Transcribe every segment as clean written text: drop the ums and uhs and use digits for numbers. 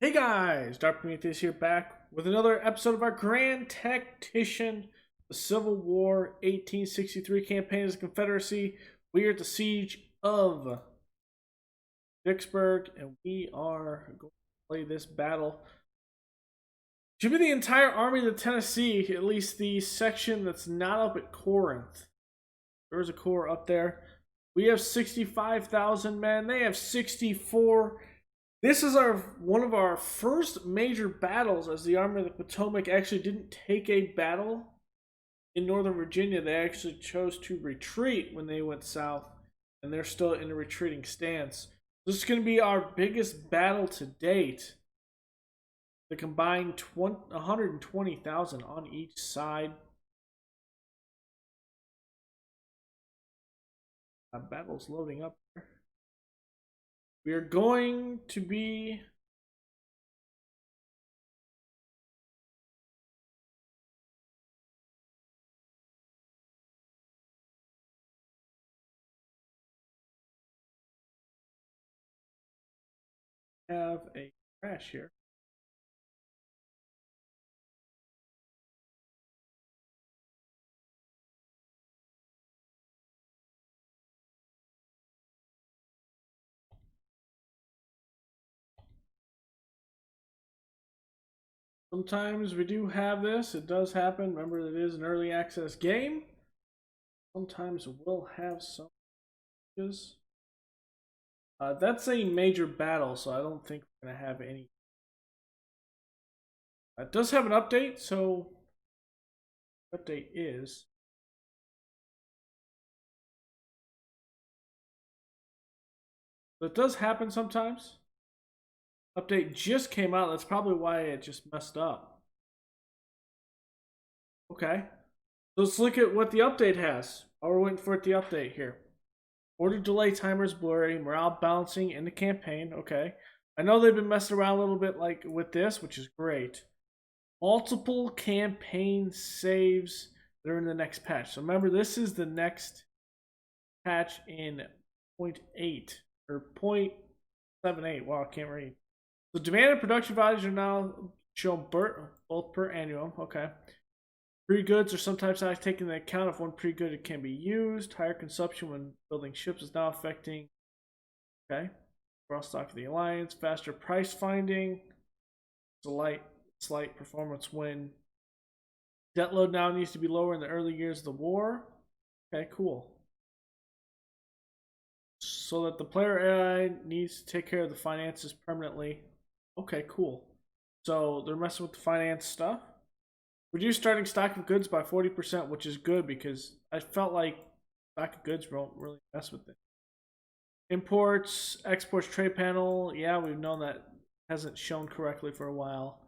Hey guys, Dark Prometheus here back with another episode of our Grand Tactician, the Civil War 1863 campaign as the Confederacy. We are at the siege of Vicksburg and we are going to play this battle. Should be the entire army of the Tennessee, at least the section that's not up at Corinth. There's a corps up there. We have 65,000 men, they have 64. This is one of our first major battles, as the Army of the Potomac actually didn't take a battle in Northern Virginia. They actually chose to retreat when they went south, and they're still in a retreating stance. This is going to be our biggest battle to date. The combined 120,000 on each side. That battle's loading up there. We are going to be have a crash here. Sometimes we do have this. It does happen. Remember, it is an early access game. Sometimes we'll have some changes. That's a major battle, so I don't think we're going to have any. It does have an update, so the update is it does happen sometimes. Update just came out. That's probably why it just messed up. Okay. Let's look at what the update has. Oh, we're waiting for it to update here. Order delay timers blurry. Morale balancing in the campaign. Okay. I know they've been messing around a little bit like with this, which is great. Multiple campaign saves that are in the next patch. So remember, this is the next patch in 0.8 or 0.78. Wow, I can't read. The demand and production values are now shown both per annum. Okay. Pre-goods are sometimes not taken into account if one pre-good can be used. Higher consumption when building ships is now affecting. Okay. Cross stock of the alliance. Faster price finding. Slight performance win. Debt load now needs to be lower in the early years of the war. Okay, cool. So that the player AI needs to take care of the finances permanently. Okay, cool. So they're messing with the finance stuff. Reduce starting stock of goods by 40%, which is good because I felt like stock of goods won't really mess with it. Imports, exports, trade panel. Yeah, we've known that hasn't shown correctly for a while.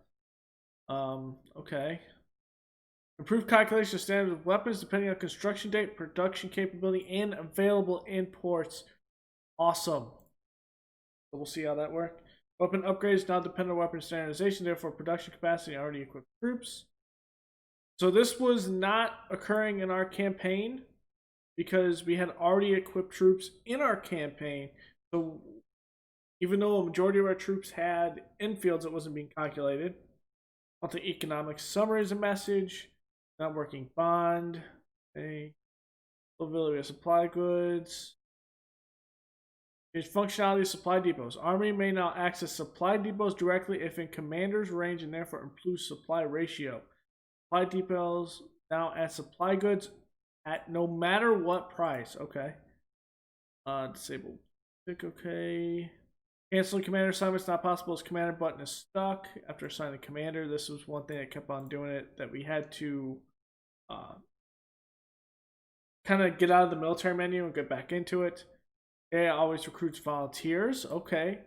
Okay. Improved calculation of standard of weapons depending on construction date, production capability, and available imports. Awesome. So we'll see how that works. Weapon upgrades now depend on weapon standardization, therefore production capacity already equipped troops. So this was not occurring in our campaign because we had already equipped troops in our campaign. So even though a majority of our troops had infields, it wasn't being calculated. Monthly economic summary is a message. Not working bond. Okay. Availability of supply goods. Change functionality of supply depots. Army may now access supply depots directly if in commander's range and therefore improves supply ratio. Supply depots now add supply goods at no matter what price. Okay. Disable. Click OK. Canceling commander assignments not possible as commander button is stuck after assigning commander. This was one thing that kept on doing it, that we had to kind of get out of the military menu and get back into it. AI always recruits volunteers. Okay.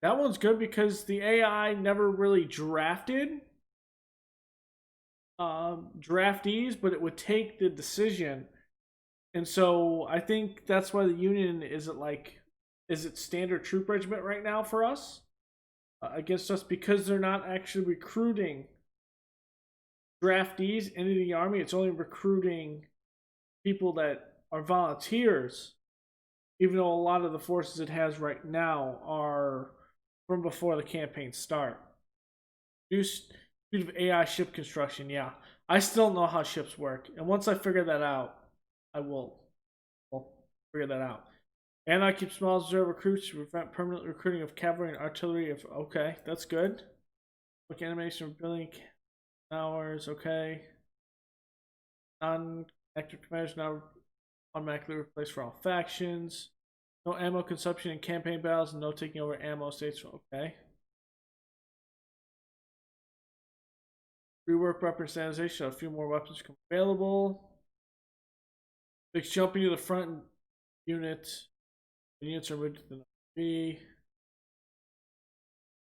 That one's good because the AI never really drafted draftees, but it would take the decision. And so I think that's why the Union is it standard troop regiment right now for us against us, because they're not actually recruiting draftees into the army. It's only recruiting people that are volunteers, even though a lot of the forces it has right now are from before the campaign start. New speed of AI ship construction. Yeah, I still don't know how ships work, and once I figure that out, I will figure that out. And I keep small reserve recruits to prevent permanent recruiting of cavalry and artillery. If okay, that's good. Look, animation of billion hours. Okay. Non-active commanders now automatically replaced for all factions. No ammo consumption in campaign battles and no taking over ammo states. Okay. Rework weapon standardization. A few more weapons become available. Fix jumping to the front unit. Units are moved to the B.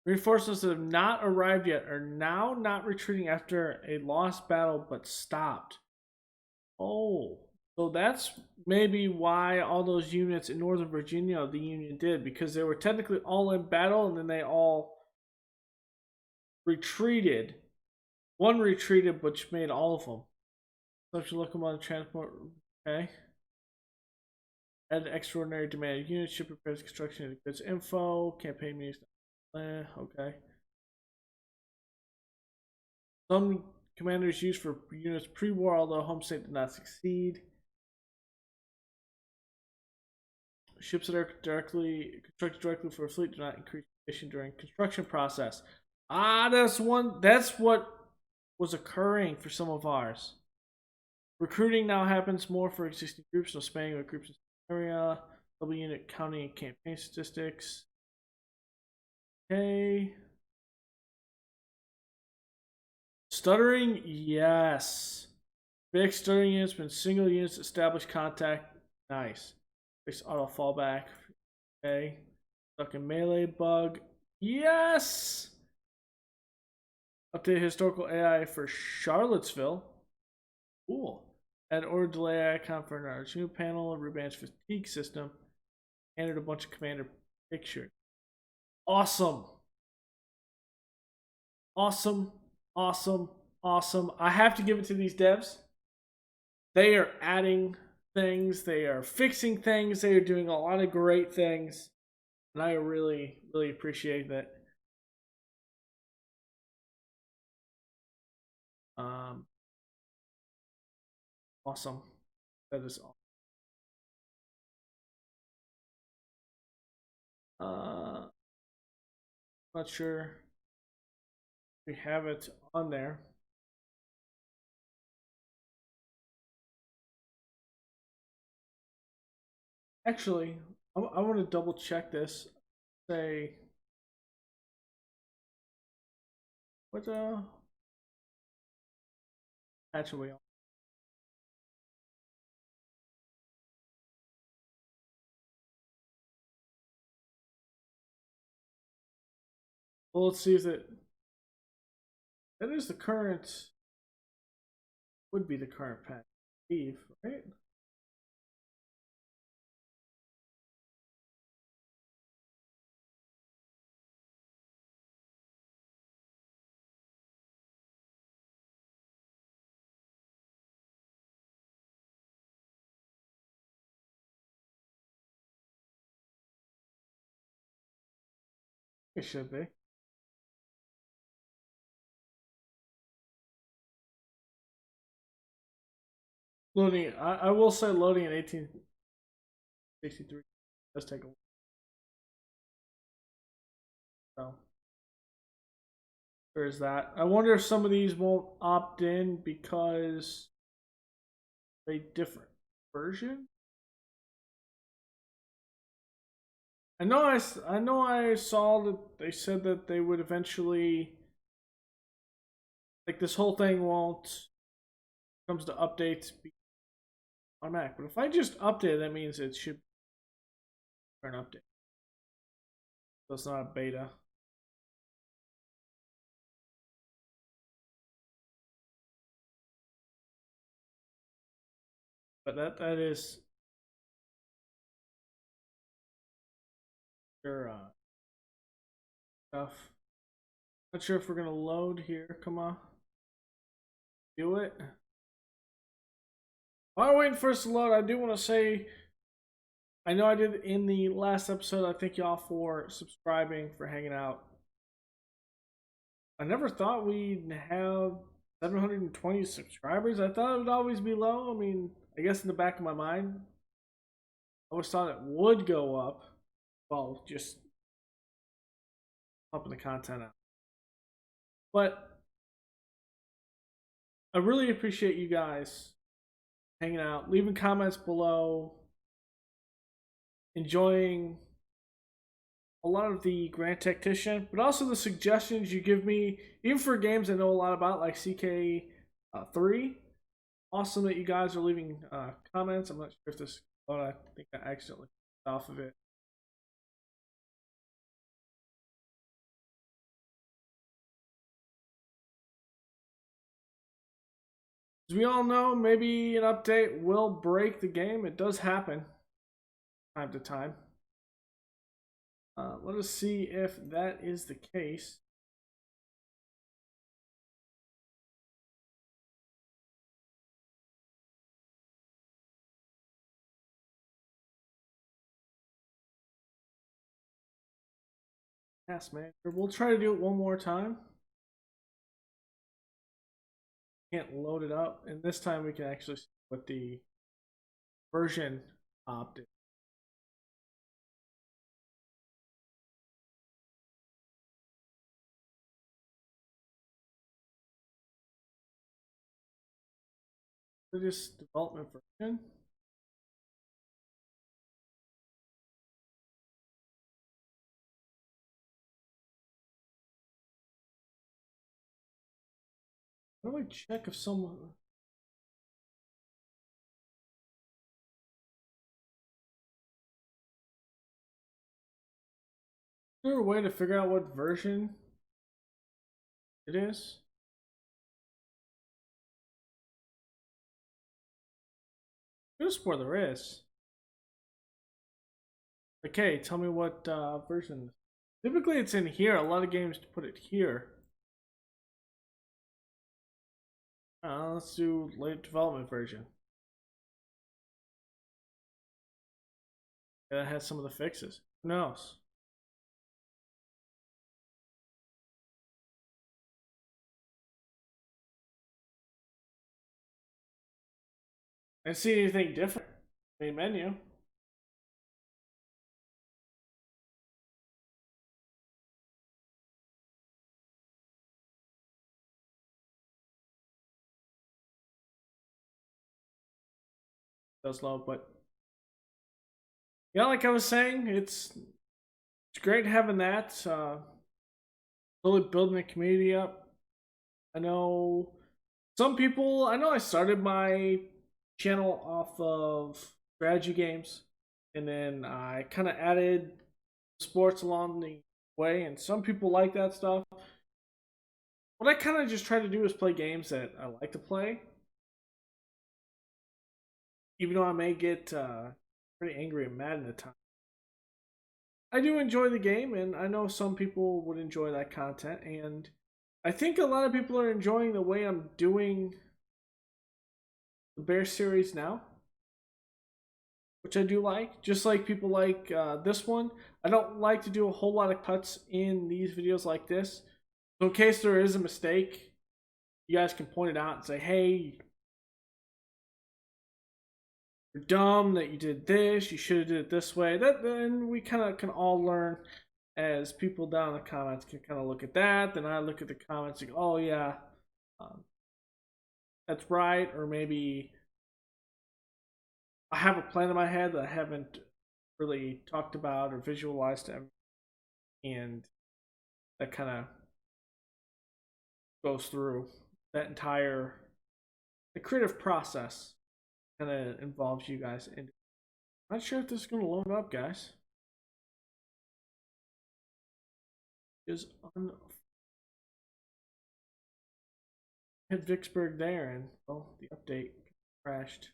Reinforcements that have not arrived yet are now not retreating after a lost battle but stopped. Oh, so that's maybe why all those units in Northern Virginia the Union did, because they were technically all in battle and then they all retreated. One retreated, which made all of them. Such a locomotive transport. Okay. Add extraordinary demand units, ship repairs, construction, and goods info, campaign meetings. Okay. Some commanders used for units pre-war, although home state did not succeed. Ships that are constructed directly for a fleet do not increase condition during construction process. That's what was occurring for some of ours. Recruiting now happens more for existing groups, no spanning with groups in the area. Double unit counting and campaign statistics. Okay. Stuttering, yes. Fixed stuttering units, been single units, established contact. Nice. Fixed auto fallback. Okay. Stuck in melee bug. Yes! Update historical AI for Charlottesville. Cool. Add order delay icon for an new panel, revamped fatigue system. Added a bunch of commander pictures. Awesome. Awesome. Awesome. Awesome. I have to give it to these devs. They are adding things, they are fixing things, they are doing a lot of great things. And I really, really appreciate that. Awesome. That is awesome. Not sure we have it on there. Actually, I want to double check this. Say, what patch are we on? Well, let's see if that is the current, would be the current patch, right? It should be. Loading, I will say loading in 1863 does take a while. So there is that. I wonder if some of these won't opt in because they different version. I know I saw that they said that they would eventually, like, this whole thing won't comes to updates be on Mac. But if I just update, that means it should be an update. So it's not a beta. But that is your stuff. Not sure if we're gonna load here. Come on, do it. While we're waiting for us to load, I do want to say I know I did in the last episode. I thank y'all for subscribing, for hanging out. I never thought we'd have 720 subscribers. I thought it would always be low. I mean, I guess in the back of my mind, I always thought it would go up. Well, just pumping the content out. But I really appreciate you guys hanging out, leaving comments below, enjoying a lot of the Grand Tactician, but also the suggestions you give me, even for games I know a lot about, like CK3. Awesome that you guys are leaving comments. I'm not sure if this, but I think I accidentally off of it. As we all know, maybe an update will break the game. It does happen time to time. Let us see if that is the case. Yes, man. We'll try to do it one more time. Can't load it up, and this time we can actually see what the version opted. This development version. How do I check if someone? Is there a way to figure out what version it is? Just where there is. Okay, tell me what version. Typically it's in here. A lot of games put it here. Let's do late development version. Yeah, that has some of the fixes. Who knows? I didn't see anything different. Main menu. Does load, but yeah, like I was saying, it's great having that. Really building a community up. I know some people. I know I started my channel off of strategy games, and then I kind of added sports along the way, and some people like that stuff. What I kind of just try to do is play games that I like to play, even though I may get pretty angry and mad at the time. I do enjoy the game, and I know some people would enjoy that content, and I think a lot of people are enjoying the way I'm doing the Bear series now, which I do like. Just like people like this one, I don't like to do a whole lot of cuts in these videos like this. So in case there is a mistake, you guys can point it out and say, hey, you're dumb that you did this, you should have did it this way. That then we kind of can all learn, as people down in the comments can kind of look at that. Then I look at the comments and go, oh yeah, um, that's right. Or maybe I have a plan in my head that I haven't really talked about or visualized, and that kind of goes through that entire the creative process. Kind of involves you guys. And I'm not sure if this is going to load up, guys. Is on hit Vicksburg there, and well, the update crashed.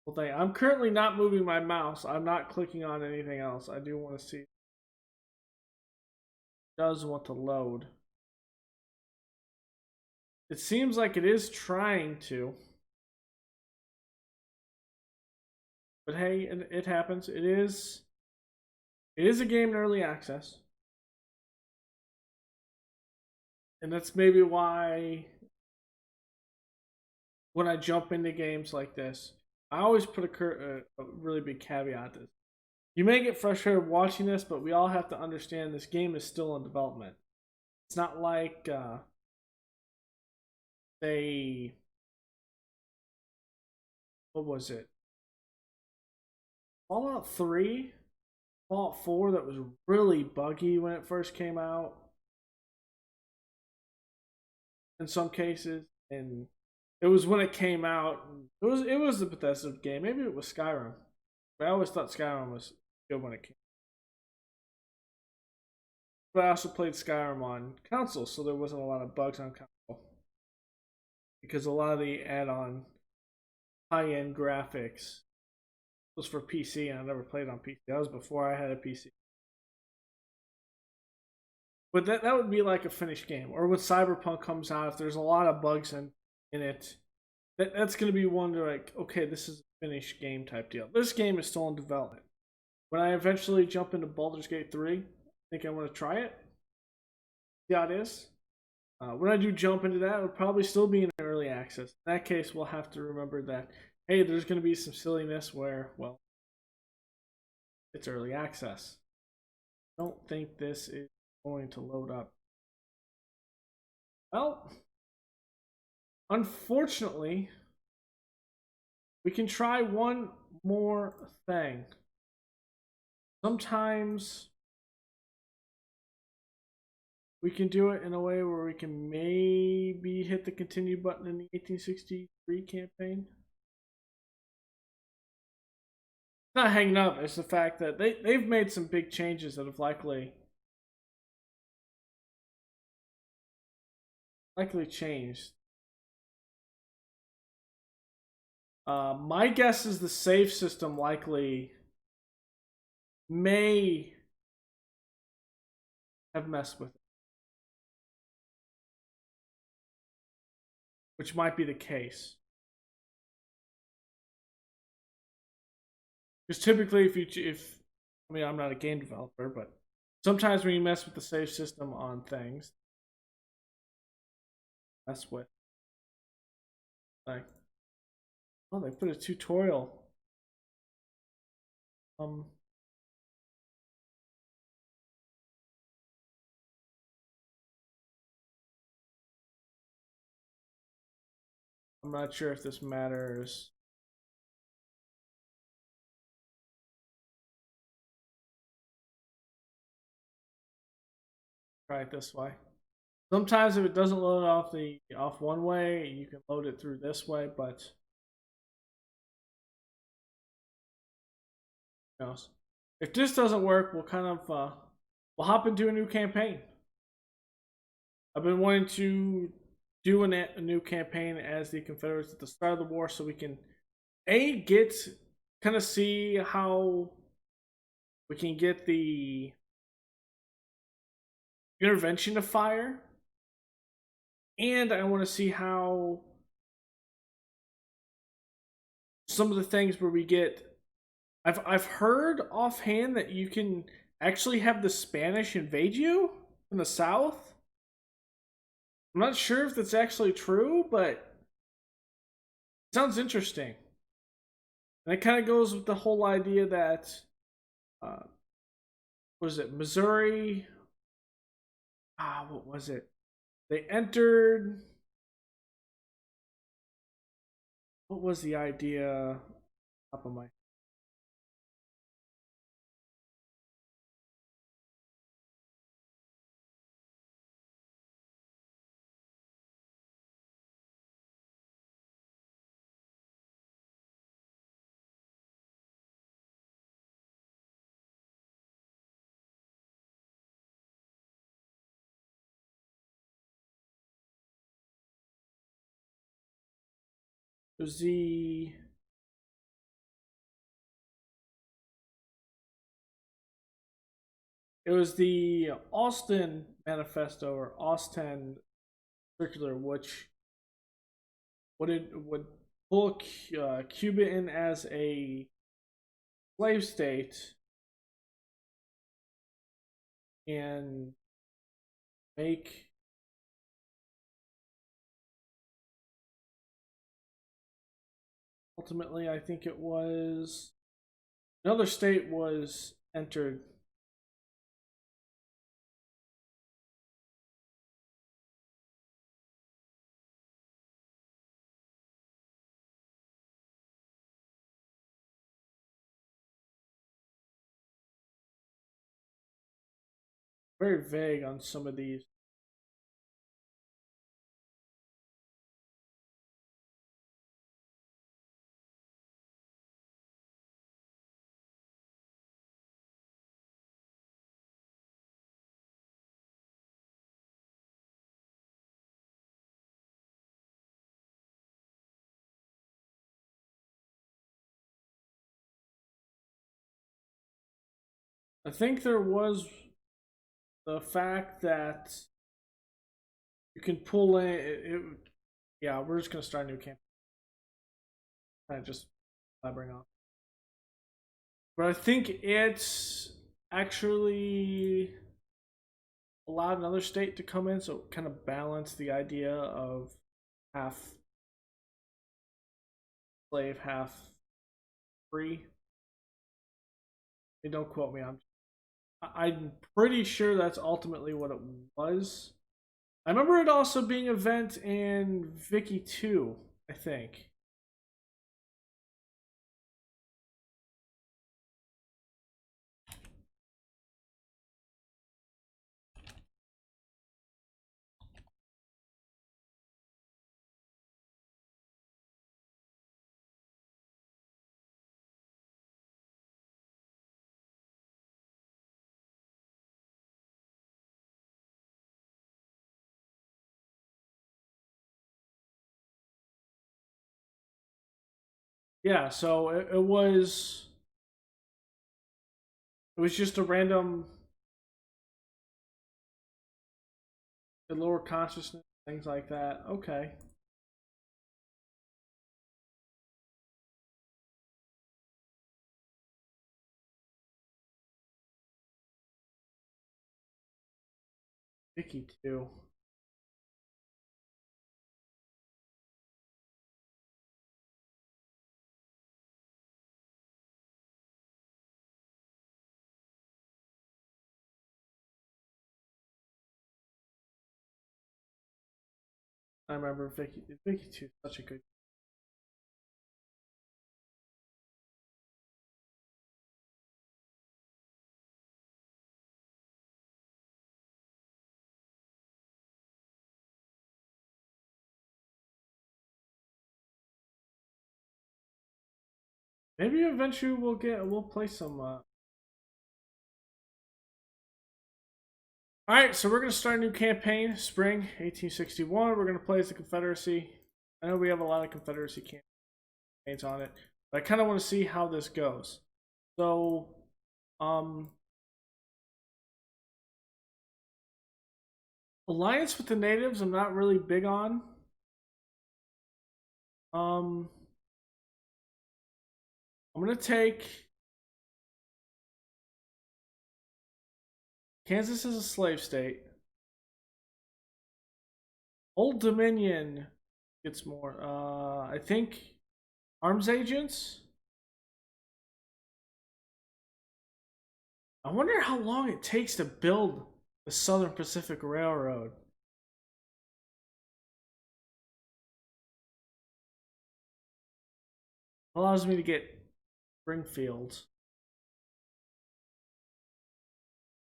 Well, I'm currently not moving my mouse. I'm not clicking on anything else. I do want to see. It does want to load. It seems like it is trying to. But hey, it happens. It is a game in early access, and that's maybe why when I jump into games like this, I always put a really big caveat. This you may get frustrated watching this, but we all have to understand this game is still in development. It's not like they what was it? Fallout 3, Fallout 4 that was really buggy when it first came out in some cases, and it was when it came out. It was a Bethesda game. Maybe it was Skyrim. But I always thought Skyrim was good when it came. But I also played Skyrim on console, so there wasn't a lot of bugs on console because a lot of the add-on high-end graphics was for PC, and I never played on PC. That was before I had a PC. But that would be like a finished game. Or when Cyberpunk comes out, if there's a lot of bugs in it, that's going to be one to like, okay, this is a finished game type deal. This game is still in development. When I eventually jump into Baldur's Gate 3, I think I want to try it. See how it is. When I do jump into that, it would probably still be in early access. In that case, we'll have to remember that, hey, there's going to be some silliness where, well, it's early access. I don't think this is going to load up. Well, unfortunately, we can try one more thing. Sometimes we can do it in a way where we can maybe hit the continue button in the 1863 campaign. It's not hanging up, it's the fact that they've made some big changes that have likely changed. My guess is the save system likely may have messed with it, which might be the case. Because typically, if I mean, I'm not a game developer, but sometimes when you mess with the save system on things, mess with like, oh, they put a tutorial. I'm not sure if this matters. Try it this way. Sometimes if it doesn't load off one way, you can load it through this way, but who knows? If this doesn't work, we'll kind of we'll hop into a new campaign. I've been wanting to do a new campaign as the Confederates at the start of the war, so we can get kind of see how we can get the intervention to fire, and I want to see how some of the things where we get. I've heard offhand that you can actually have the Spanish invade you from the south. I'm not sure if that's actually true, but it sounds interesting. And it kind of goes with the whole idea that, what was it, Missouri? What was it? They entered. What was the idea? Top of my. It was the. It was the Austin Manifesto or Austin Circular, which would pull Cuba in as a slave state and make ultimately, I think it was another state was entered. Very vague on some of these. I think there was the fact that you can pull in. Yeah, we're just gonna start a new campaign. Kind of just elaborating on. But I think it's actually allowed another state to come in, so kind of balance the idea of half slave, half free. Don't quote me. I'm pretty sure that's ultimately what it was. I remember it also being an event in Vicky 2, I think. Yeah, so it was just a random lower consciousness, things like that. Okay. Vicky 2. I remember Vicky 2 such a good. Maybe eventually we'll play some All right, so we're going to start a new campaign, spring 1861. We're going to play as the Confederacy. I know we have a lot of Confederacy campaigns on it, but I kind of want to see how this goes. So, alliance with the natives, I'm not really big on. I'm going to take Kansas as a slave state. Old Dominion gets more. I think arms agents. I wonder how long it takes to build the Southern Pacific Railroad. Allows me to get Springfield.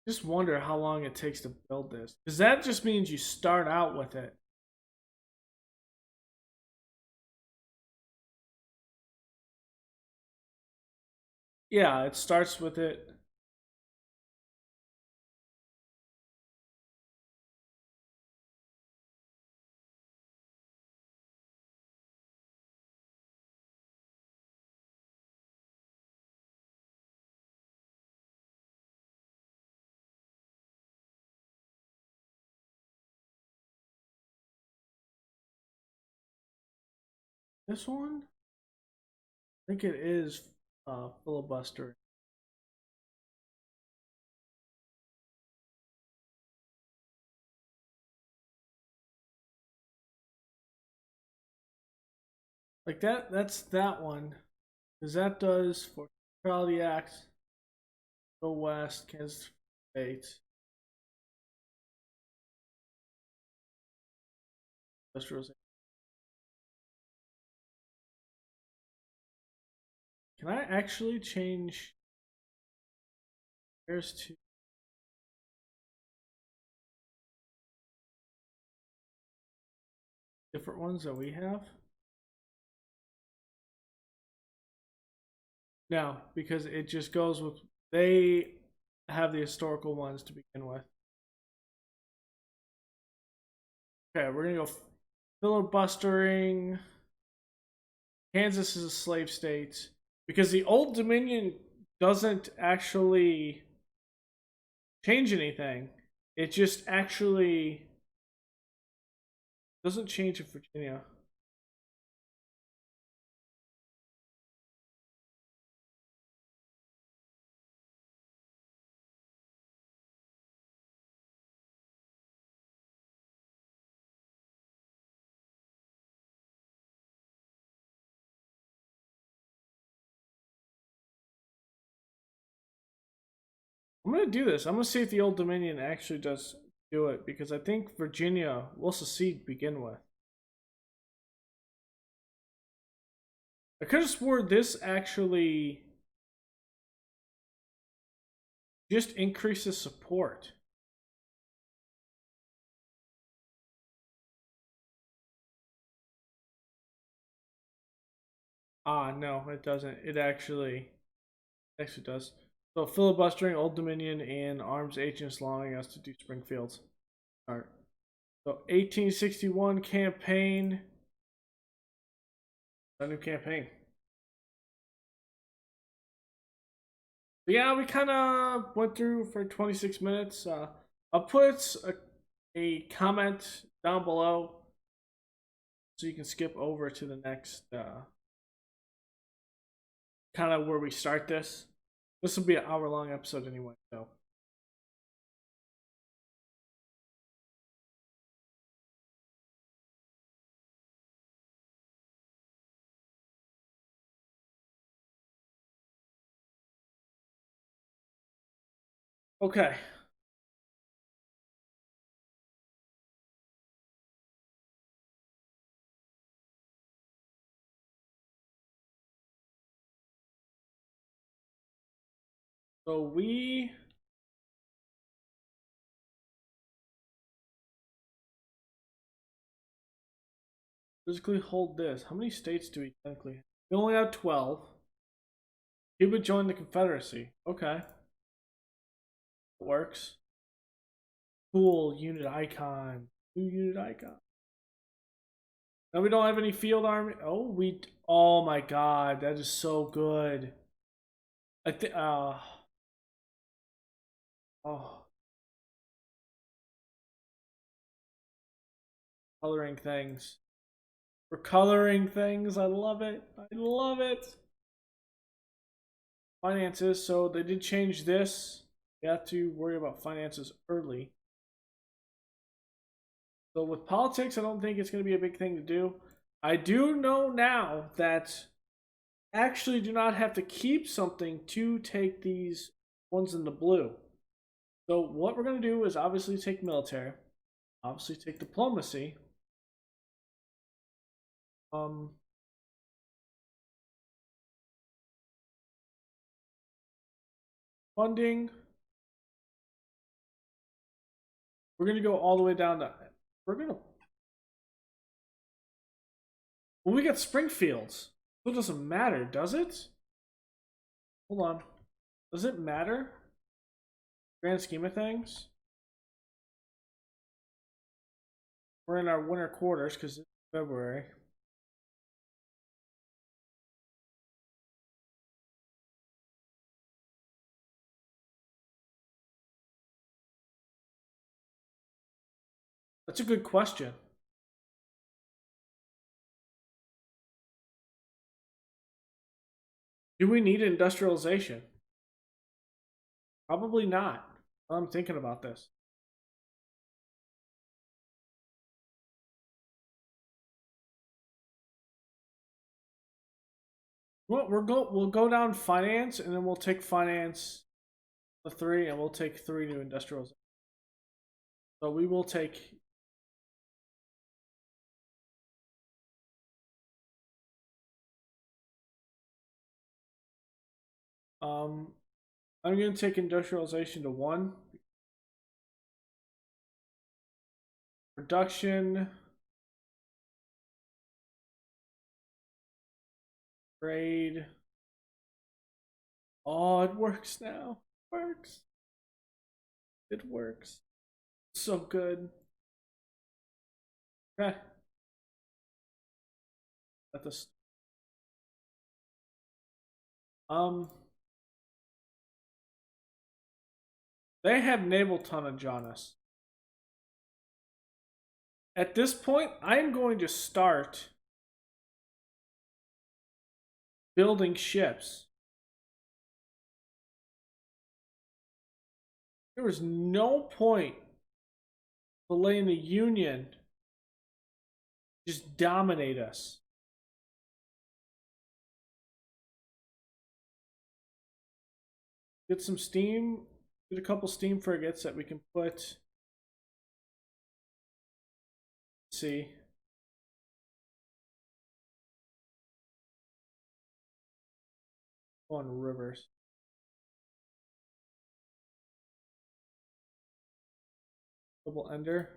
Just wonder how long it takes to build this. Because that just means you start out with it. Yeah, it starts with it. This one? I think it is filibuster. Like that's that one. Because that does for Neutrality Act, go west, Kansas State, industrialization. Can I actually change theirs to different ones that we have? No, because it just goes with they have the historical ones to begin with. Okay, we're gonna go filibustering. Kansas is a slave state because the Old Dominion doesn't actually change anything. It just actually doesn't change in Virginia. I'm gonna do this. I'm gonna see if the Old Dominion actually does do it because I think Virginia will secede to begin with. I could have swore this actually just increases support. Ah, no, it doesn't. It actually does. So filibustering, Old Dominion, and arms agents allowing us to do Springfields. All right. So 1861 campaign. A new campaign. But yeah, we kind of went through for 26 minutes. I'll put a comment down below so you can skip over to the next kind of where we start this. This will be an hour-long episode anyway, so. Okay. So we physically hold this. How many states do we technically have? We only have 12. Cuba joined the Confederacy. Okay. Works. Cool. Unit icon. New unit icon. Now we don't have any field army. Oh, we. Oh my god, that is so good. I think. Oh, coloring things. We're coloring things. I love it. I love it. Finances. So they did change this. You have to worry about finances early. So with politics, I don't think it's going to be a big thing to do. I do know now that actually do not have to keep something to take these ones in the blue. So what we're going to do is obviously take military, obviously take diplomacy, um, funding. We're going to go all the way down to. We're going to. Well, we got Springfields. So it doesn't matter, does it? Hold on. Does it matter? Grand scheme of things. We're in our winter quarters because it's February. That's a good question. Do we need industrialization? Probably not. I'm thinking about this. Well, we'll go down finance, and then we'll take finance the 3, and we'll take 3 new industrials. So we will take. I'm going to take industrialization to 1. Production. Trade. Oh, it works now. It works. It works. So good. Okay. At this. Um. They have naval tonnage on us. At this point, I'm going to start building ships. There was no point to letting the Union just dominate us. Get some steam. Get a couple steam frigates that we can put. Let's see. On rivers. Double ender.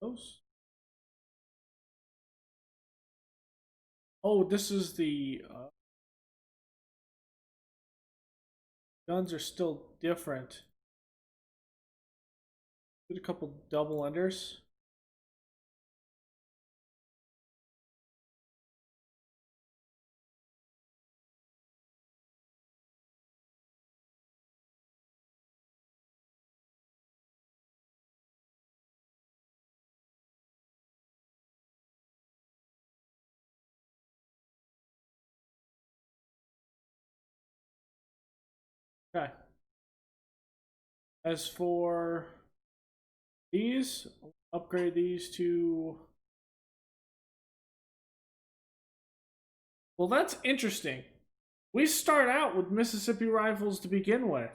Those. Oh, this is the guns are still different. Get a couple double enders. Okay. As for these, upgrade these to. Well, that's interesting. We start out with Mississippi rifles to begin with.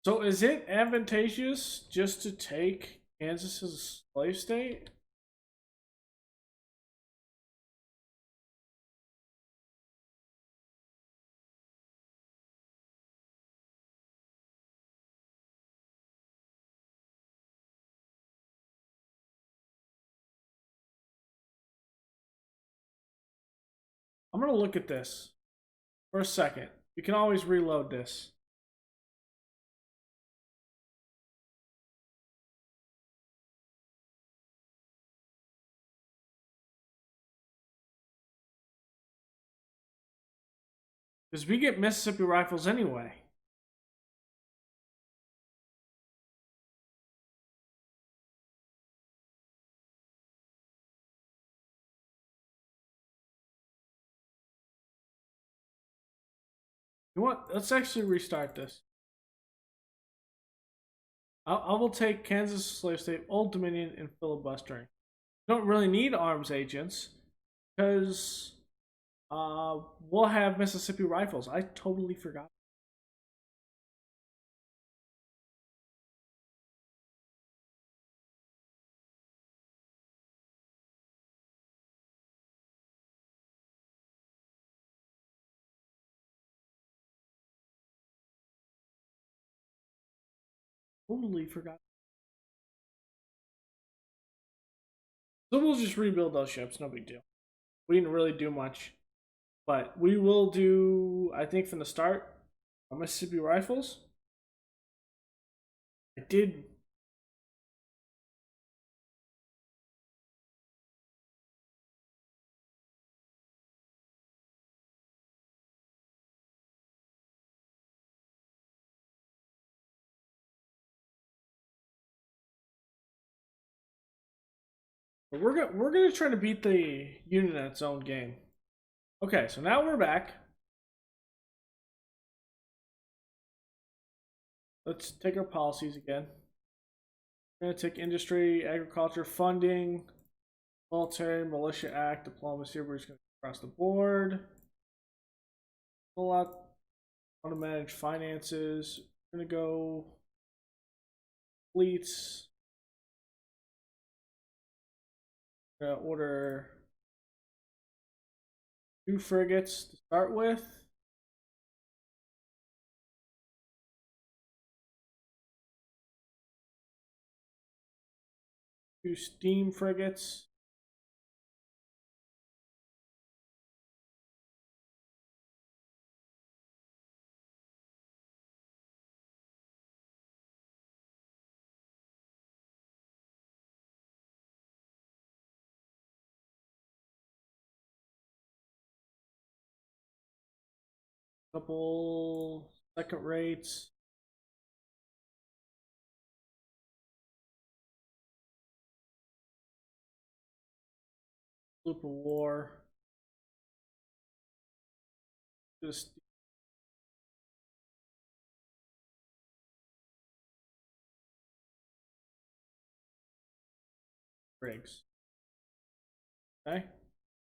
So is it advantageous just to take Kansas as a slave state? I'm going to look at this for a second. You can always reload this. Because we get Mississippi rifles anyway. You want? Let's actually restart this. I will take Kansas slave state, Old Dominion, and filibustering. Don't really need arms agents because we'll have Mississippi rifles. I totally forgot. Totally forgot. So we'll just rebuild those ships. No big deal. We didn't really do much, but we will do. I think from the start, Mississippi rifles. I did. But we're gonna try to beat the Union at its own game. Okay, so now we're back. Let's take our policies again. We're gonna take industry, agriculture, funding, military, militia act, diplomacy. We're just gonna across the board. A lot. Want to manage finances. We're gonna go fleets. We're gonna order 2 frigates to start with. 2 steam frigates. Couple second rates. Sloop of war. Just rigs. Okay.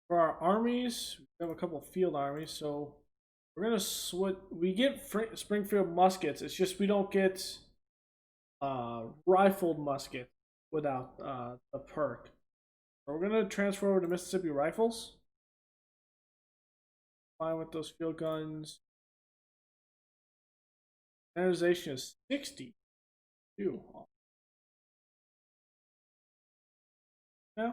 For our armies, we have a couple field armies, so we're gonna switch. We get Springfield muskets. It's just we don't get rifled musket without the perk. So we're gonna transfer over to Mississippi rifles. Fine with those field guns. Standardization is 60. Ew. Yeah.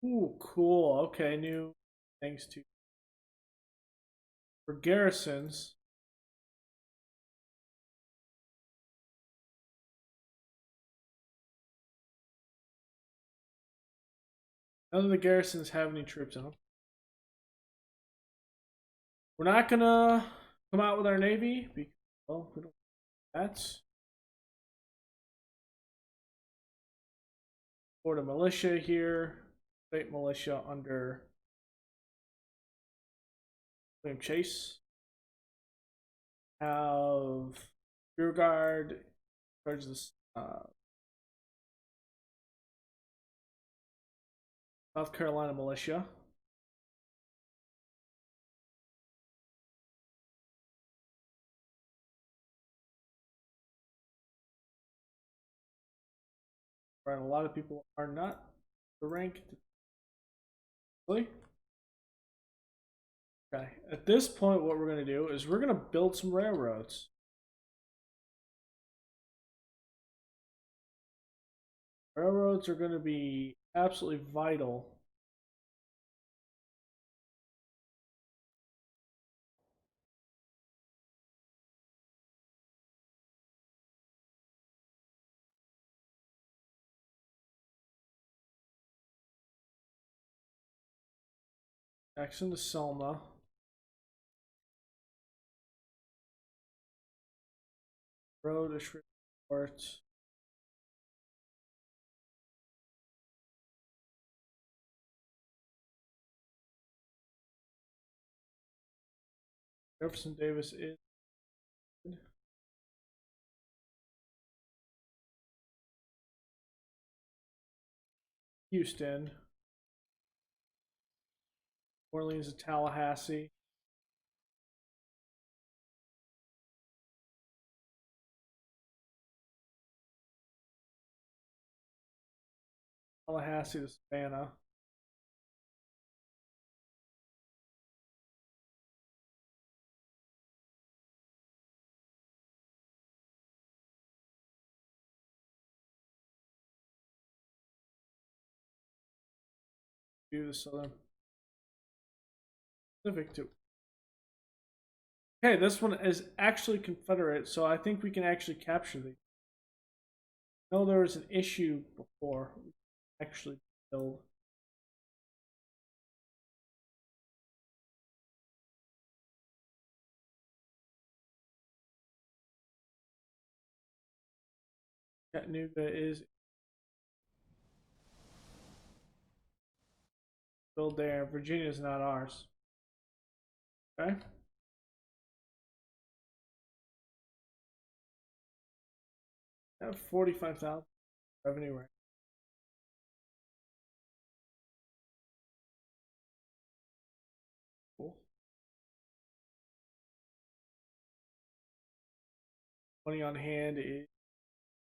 Ooh, cool. Okay, new thanks to for garrisons. None of the garrisons have any troops in them. We're not gonna come out with our navy because, well, we don't. That's for the militia here. State militia under William Chase. Have rear guard charge this South Carolina militia. Right, a lot of people are not ranked. Really? Okay. At this point, what we're going to do is we're going to build some railroads. Railroads are going to be absolutely vital. Jackson to Selma. Road to Shreveport. Jefferson Davis is Houston. Orleans to Tallahassee. Tallahassee to Savannah. Do the Southern Pacific too. Okay, this one is actually Confederate, so I think we can actually capture these. I know there was an issue before we actually build. Chattanooga is built there. Virginia is not ours. Okay. I have 45,000 revenue right. Cool. Money on hand is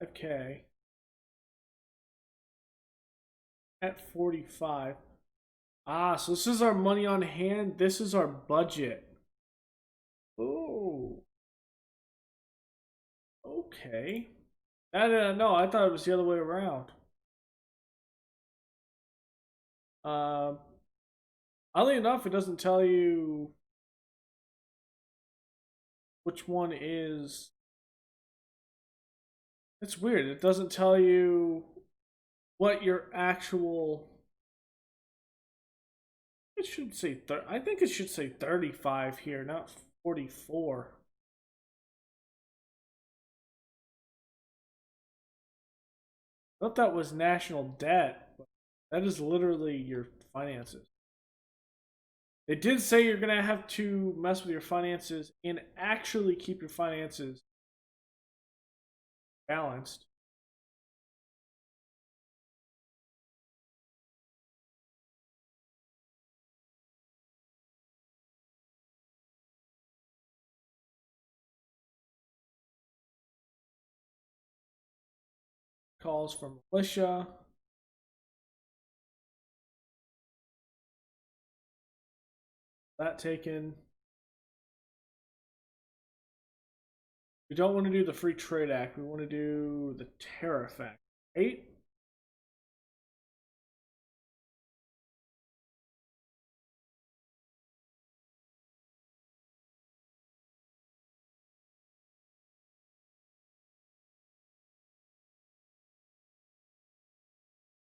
5K at 45. Ah, so this is our money on hand. This is our budget. Oh, okay. No, I thought it was the other way around. Um, oddly enough, it doesn't tell you which one is. It's weird. It doesn't tell you what your actual. It should say. I think it should say 35 here, not 44. I thought that was national debt, but that is literally your finances. They did say you're gonna have to mess with your finances and actually keep your finances balanced. Calls from militia. That taken. We don't want to do the Free Trade Act. We want to do the Tariff Act. Right?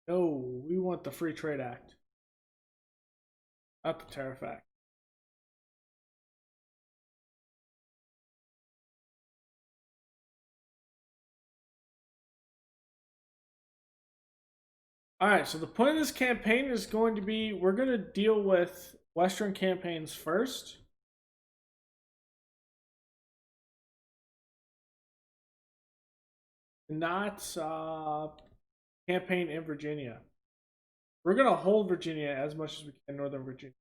No, we want the Free Trade Act, not the Tariff Act. All right, so the point of this campaign is going to be we're going to deal with Western campaigns first. Not campaign in Virginia. We're going to hold Virginia as much as we can, Northern Virginia.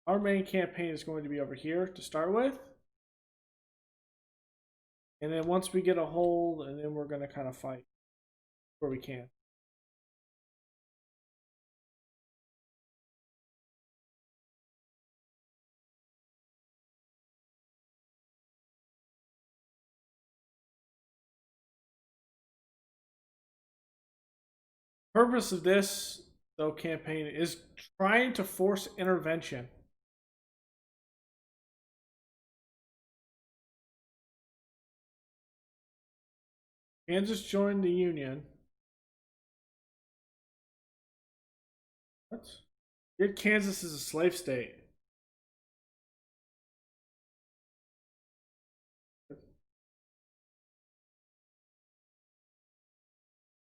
Our main campaign is going to be over here to start with. And then once we get a hold, and then we're going to kind of fight where we can. Purpose of this, though, campaign is trying to force intervention. Kansas joined the Union. What? Yet Kansas is a slave state.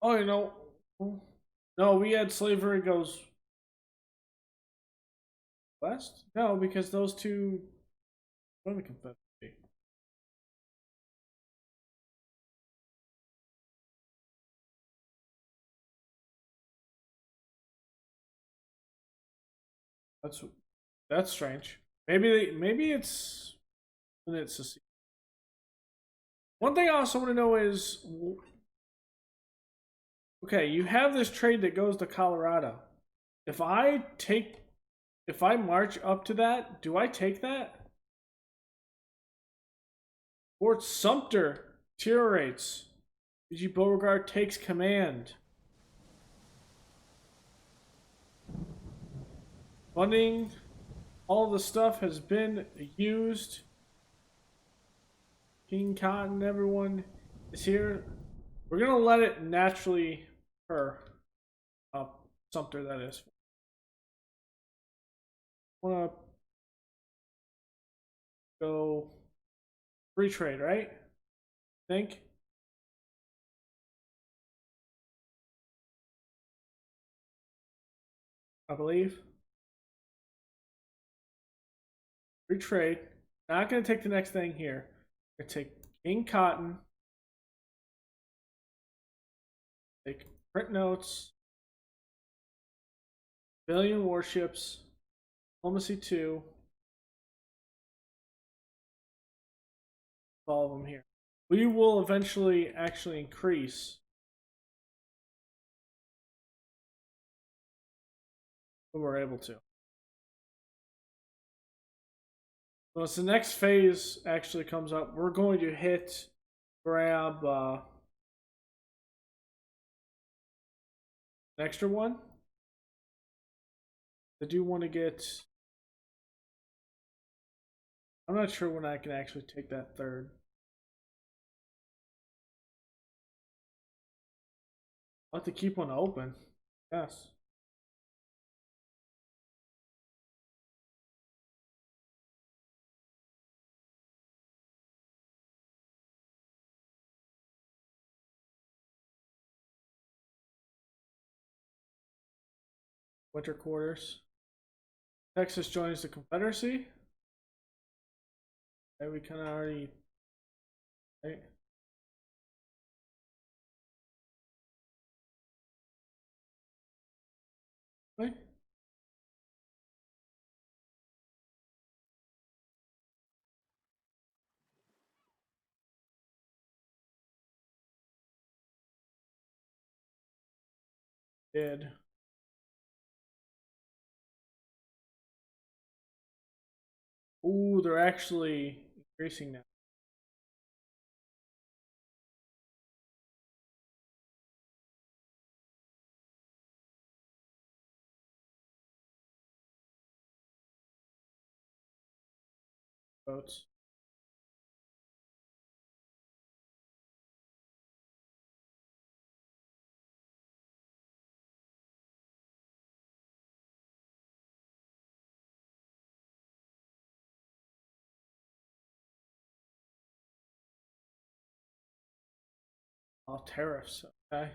Oh, you know, no, we had slavery goes west. No, because those two joined the Confederacy. That's that's strange. Maybe it's seceded. One thing I also want to know is, okay, you have this trade that goes to Colorado. If I march up to that, do I take that? Fort Sumter deteriorates. BG Beauregard takes command. Funding, all the stuff has been used. King Cotton, everyone is here. We're gonna let it naturally occur. Sumter, that is. I wanna go free trade, right? Think. I believe. Free trade. Not going to take the next thing here. We're going to take King Cotton. Take print notes. Billion warships. Diplomacy 2. All of them here. We will eventually actually increase when we're able to. Once the next phase actually comes up, we're going to grab an extra one. I do want to get. I'm not sure when I can actually take that third. I'll have to keep one open. Yes. Winter quarters. Texas joins the Confederacy. Okay, we kind of already. Right? Right? Did. Ooh, they're actually increasing now. Votes. All tariffs. Okay.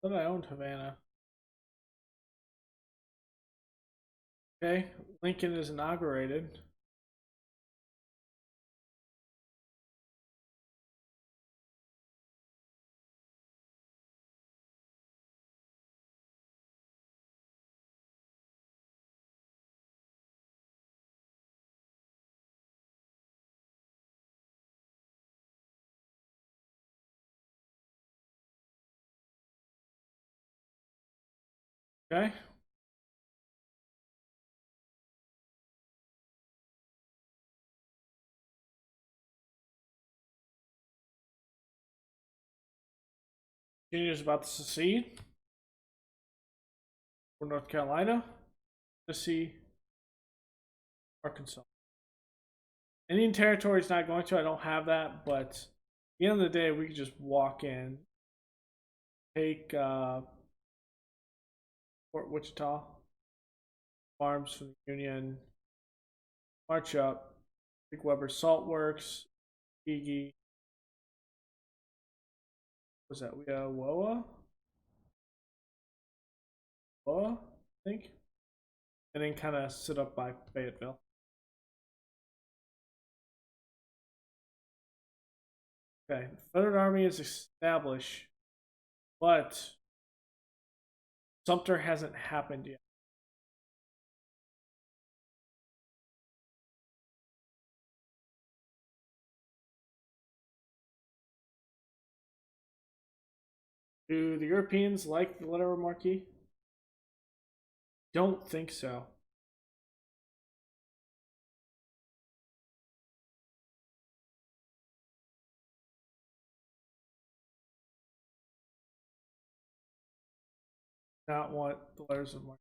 I thought I owned Havana. Okay. Lincoln is inaugurated. Okay. Virginia is about to secede. For North Carolina. Tennessee. Arkansas. Indian Territory is not going to. I don't have that, but at the end of the day, we could just walk in, take Fort Wichita, farms from the Union, march up, take Weber Salt Works, Igi. Was that Woa? Woa, I think. And then kind of sit up by Fayetteville. Okay, the Federal Army is established, but Sumter hasn't happened yet. Do the Europeans like the letter of marque? Don't think so. Not want the letters of marque.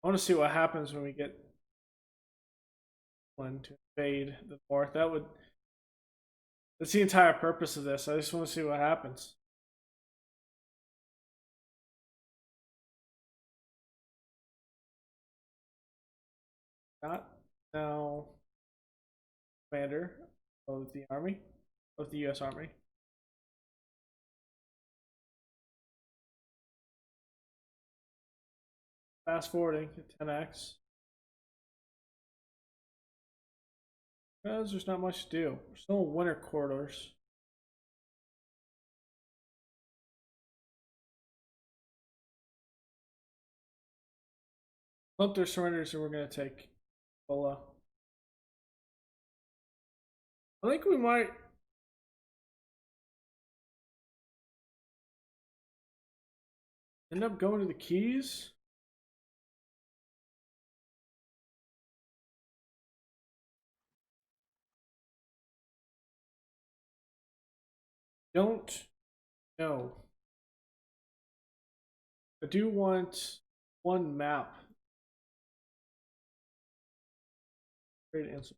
I want to see what happens when we get one to invade the north. That's the entire purpose of this. I just want to see what happens. Not now commander of the army, of the US Army. Fast forwarding to 10x. Because there's not much to do. We're still in winter quarters. Hope their surrenders and we're going to take Bola. I think we might end up going to the Keys. Don't know. I do want one map. Great answer.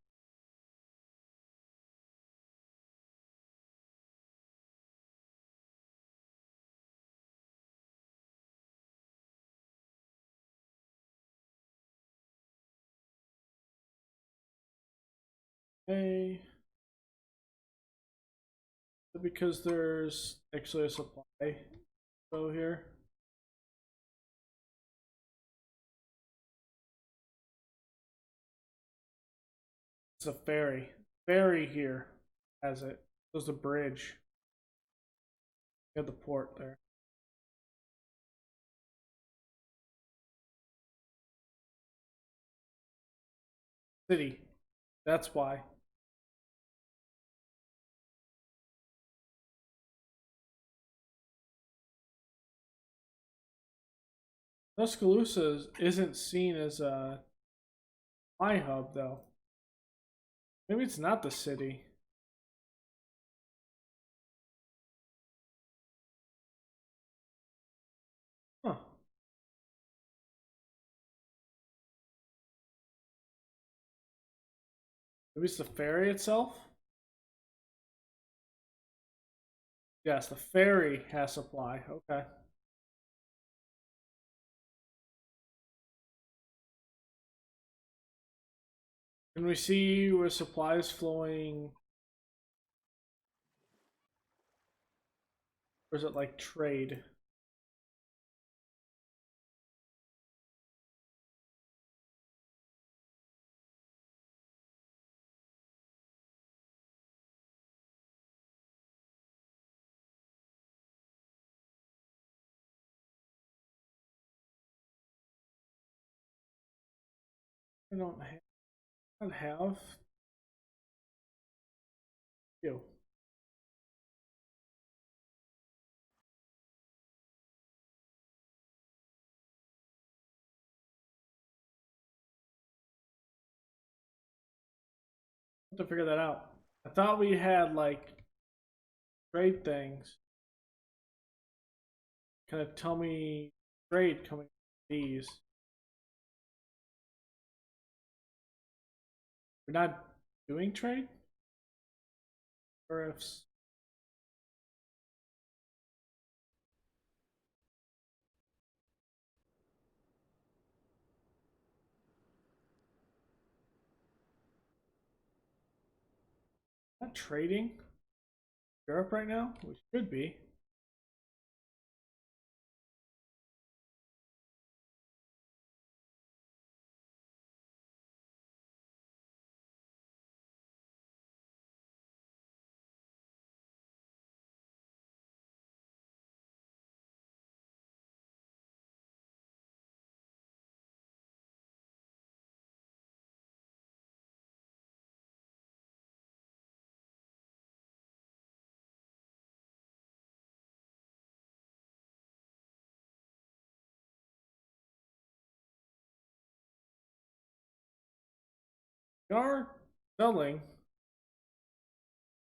Okay. Because there's actually a supply go here. It's a ferry. Ferry here has it. There's a bridge. You have the port there. City. That's why. Tuscaloosa isn't seen as a my hub though. Maybe it's not the city. Huh. Maybe it's the ferry itself? Yes, the ferry has supply. Okay. Can we see where supply is flowing? Or is it like trade? I don't have. You. I have to figure that out. I thought we had like trade things. Kind of tell me trade coming from these. We're not doing trade? Or if not trading Europe right now? We should be. We are selling.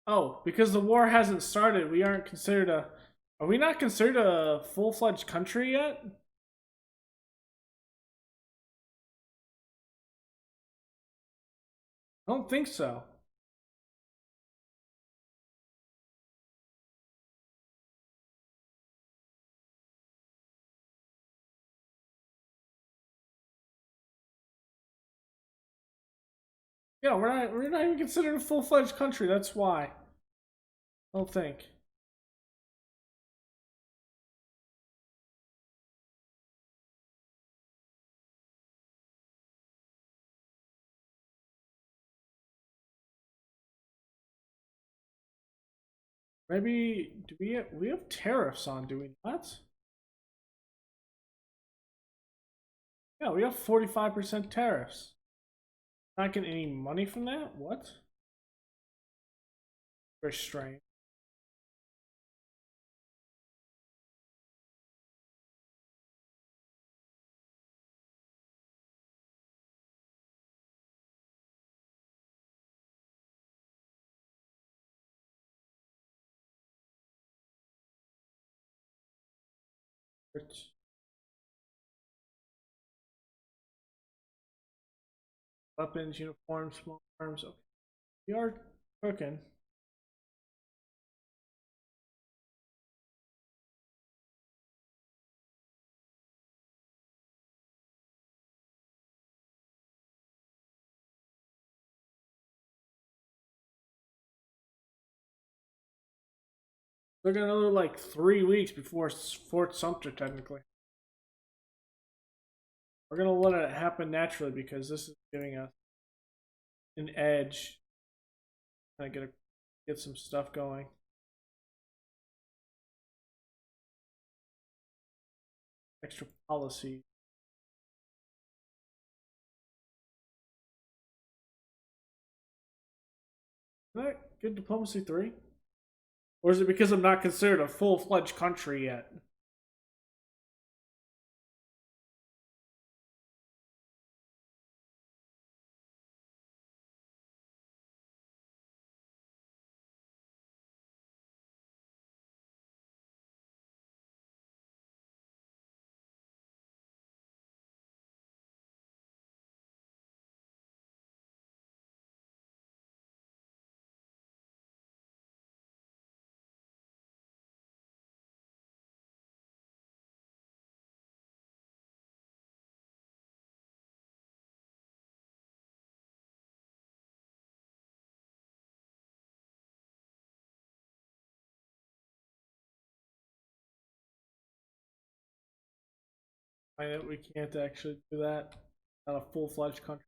Oh, because the war hasn't started, we aren't considered a Are we not considered a full-fledged country yet? I don't think so. Yeah, we're not even considered a full-fledged country. That's why. I don't think. Maybe do we have tariffs on? Do we not? Yeah, we have 45% tariffs. Not getting any money from that? What? Very strange. Weapons, uniforms, small arms. Okay. We are cooking. Look at another like 3 weeks before Fort Sumter. Technically, we're gonna let it happen naturally because this is giving us an edge. I gotta get some stuff going. Extra policy. Did I get diplomacy 3? Or is it because I'm not considered a full-fledged country yet? We can't actually do that. Not a full-fledged country.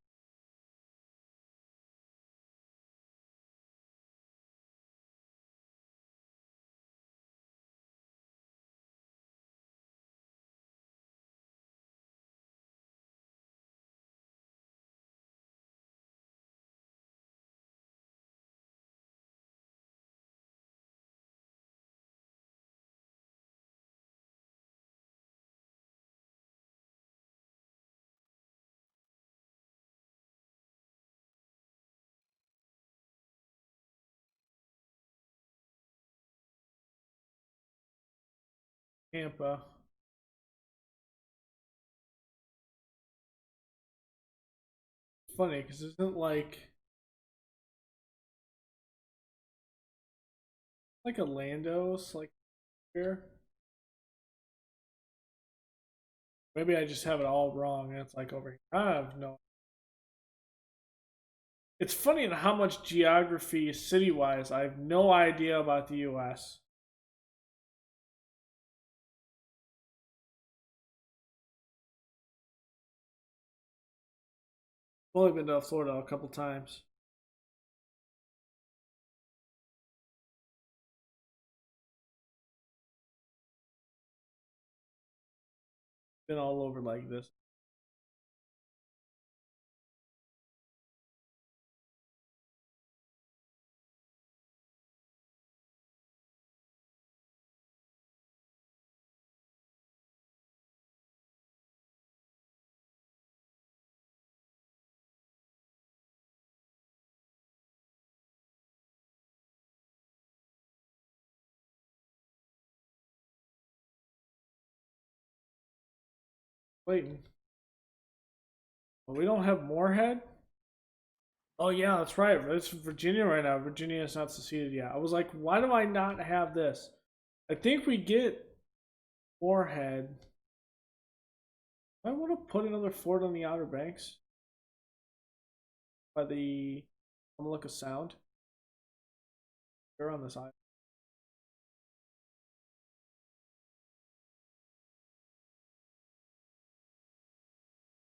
Tampa. It's funny because isn't like a Landos like here? Maybe I just have it all wrong and it's like over here. I have no. It's funny in how much geography city-wise I have no idea about the U.S. I've only been to Florida a couple times. Been all over like this. Clayton. But we don't have Moorhead. Oh yeah, that's right. It's Virginia right now. Virginia is not seceded yet. I was like, why do I not have this? I think we get Moorhead. I want to put another fort on the Outer Banks by the Mamlaka Sound. They're on this island.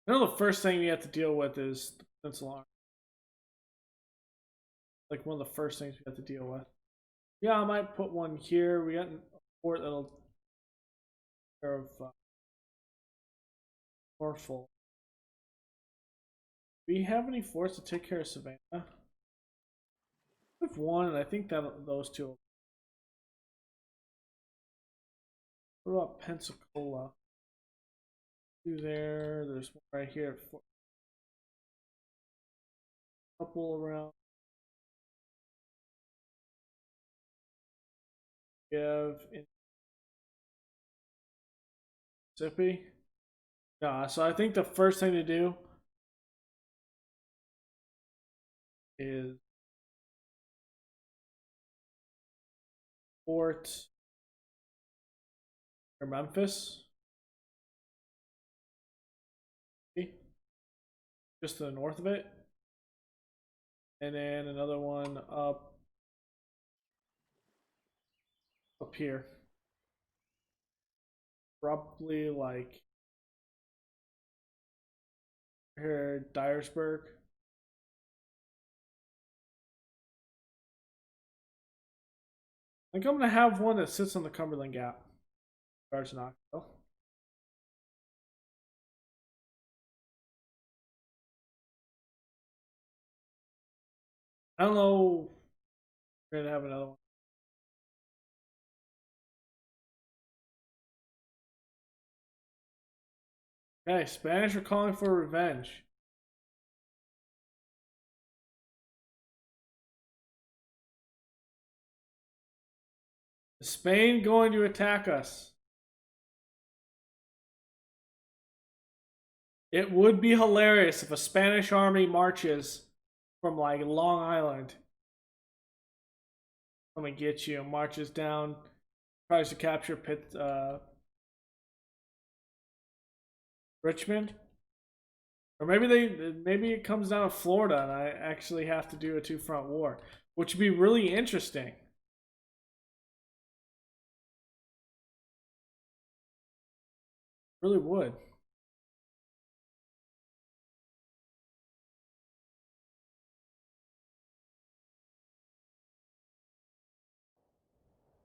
I know the first thing we have to deal with is the Peninsula Army. Like one of the first things we have to deal with. Yeah, I might put one here. We got a fort that'll take care of Norfolk. Do we have any forts to take care of Savannah? We have one, and I think that those two. What about Pensacola? Two there. There's one right here. Couple around. We have in Mississippi. Yeah, so I think the first thing to do is Fort or Memphis. Just to the north of it. And then another one up here. Probably like here, Dyersburg. I think I'm gonna have one that sits on the Cumberland Gap. Starts in Knoxville. I don't know. We're gonna have another one. Okay, Spanish are calling for revenge. Is Spain going to attack us? It would be hilarious if a Spanish army marches from like Long Island. Come and get you. Marches down, tries to capture Richmond. Or maybe it comes down to Florida and I actually have to do a two-front war, which would be really interesting. Really would.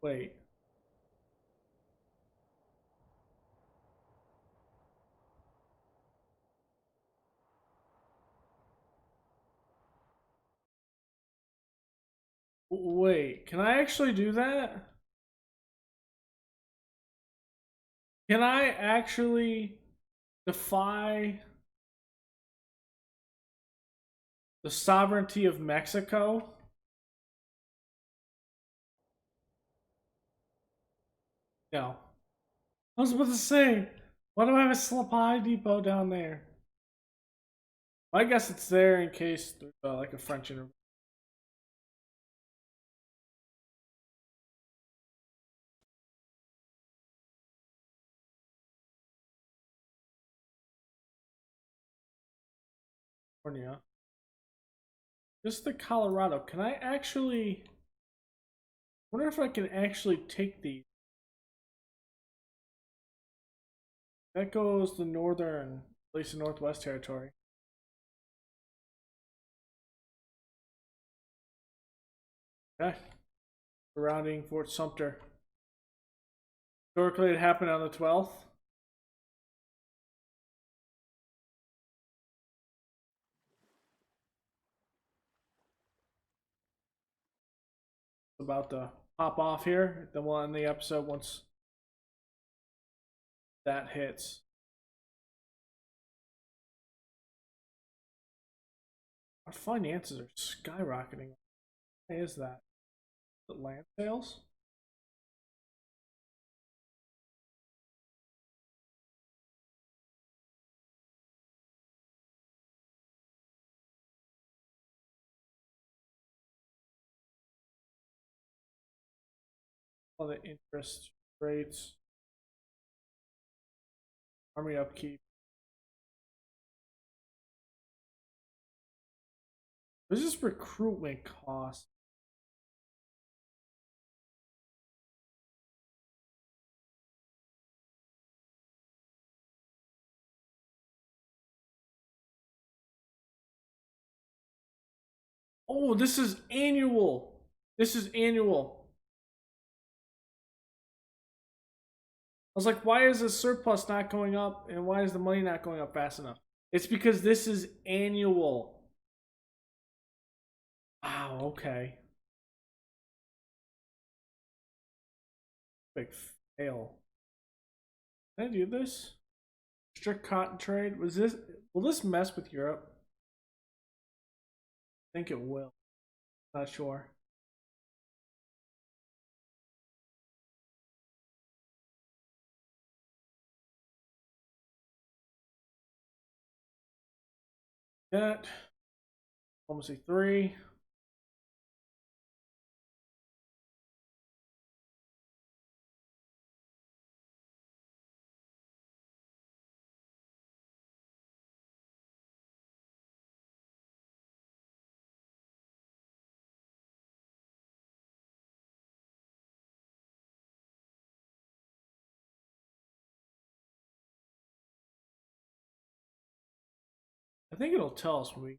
Wait. Wait, can I actually do that? Can I actually defy the sovereignty of Mexico? No. I was about to say, why do I have a supply depot down there? I guess it's there in case there's like a French intervention. California. Just the Colorado. Can I actually... I wonder if I can actually take these. That goes the northern, at least the Northwest Territory. Okay. Surrounding Fort Sumter. Historically, it happened on the 12th. About to pop off here. Then we'll end the episode once that hits. Our finances are skyrocketing. Why is that? Is it land sales? all the interest rates, army upkeep. What is this recruitment cost? Oh, this is annual. This is annual. I was like, why is the surplus not going up and why is the money not going up fast enough? It's because this is annual. Wow, okay. Big fail. Can I do this? Strict cotton trade? Will this mess with Europe? I think it will. Not sure. That diplomacy 3. I think it'll tell us when we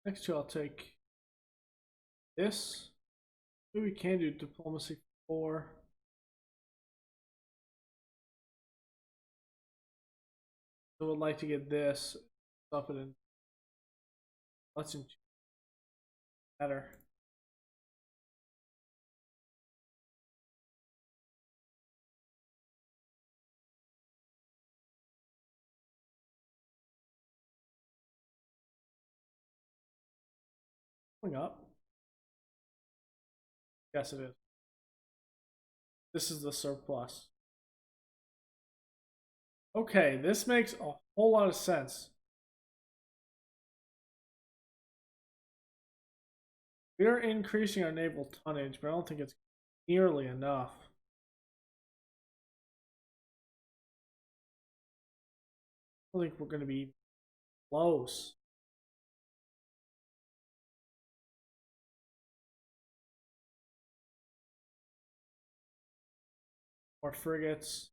next two I'll take this. Maybe we can do diplomacy 4. I would like to get this stuff it in. Let's better. Going up. Yes, it is. This is the surplus. Okay, this makes a whole lot of sense. We are increasing our naval tonnage, but I don't think it's nearly enough. I don't think we're going to be close. More frigates.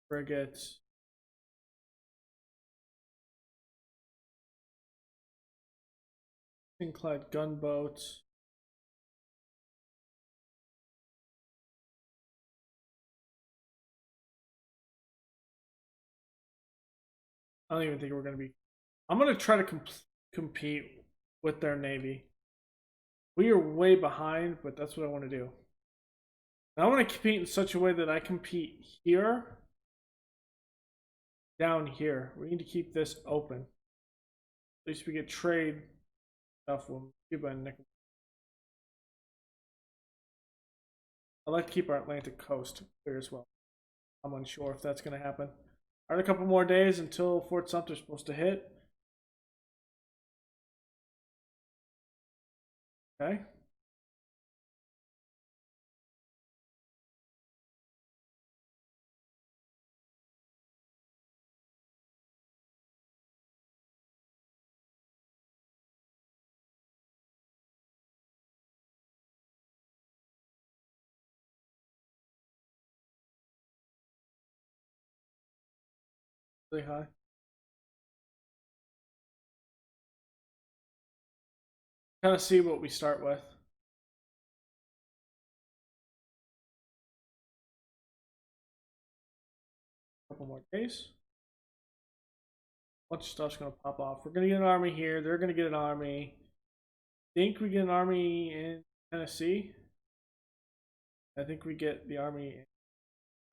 Frigates. Ironclad gunboats. I don't even think we're going to be. I'm going to try to compete with their navy. We are way behind, but that's what I want to do. And I want to compete in such a way that I compete here, down here. We need to keep this open. At least we get trade stuff with Cuba and Nicaragua. I'd like to keep our Atlantic coast clear as well. I'm unsure if that's going to happen. All right, a couple more days until Fort Sumter's supposed to hit. Okay. Really high. Kind of see what we start with. Couple more days. A bunch of stuff's gonna pop off. We're gonna get an army here. They're gonna get an army. Think we get an army in Tennessee. I think we get the army in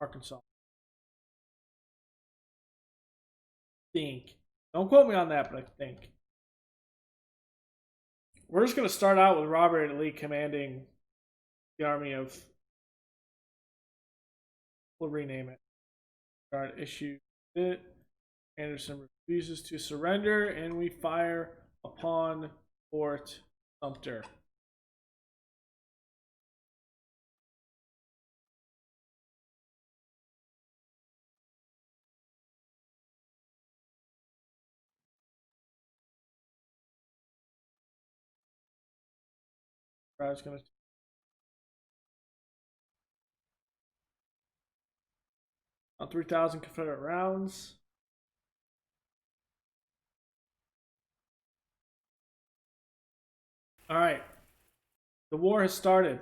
Arkansas. Think. Don't quote me on that, but I think. We're just going to start out with Robert E. Lee commanding the army of. We'll rename it. Guard issued it. Anderson refuses to surrender, and we fire upon Fort Sumter. Crowd's going to on 3,000 Confederate rounds. All right, the war has started.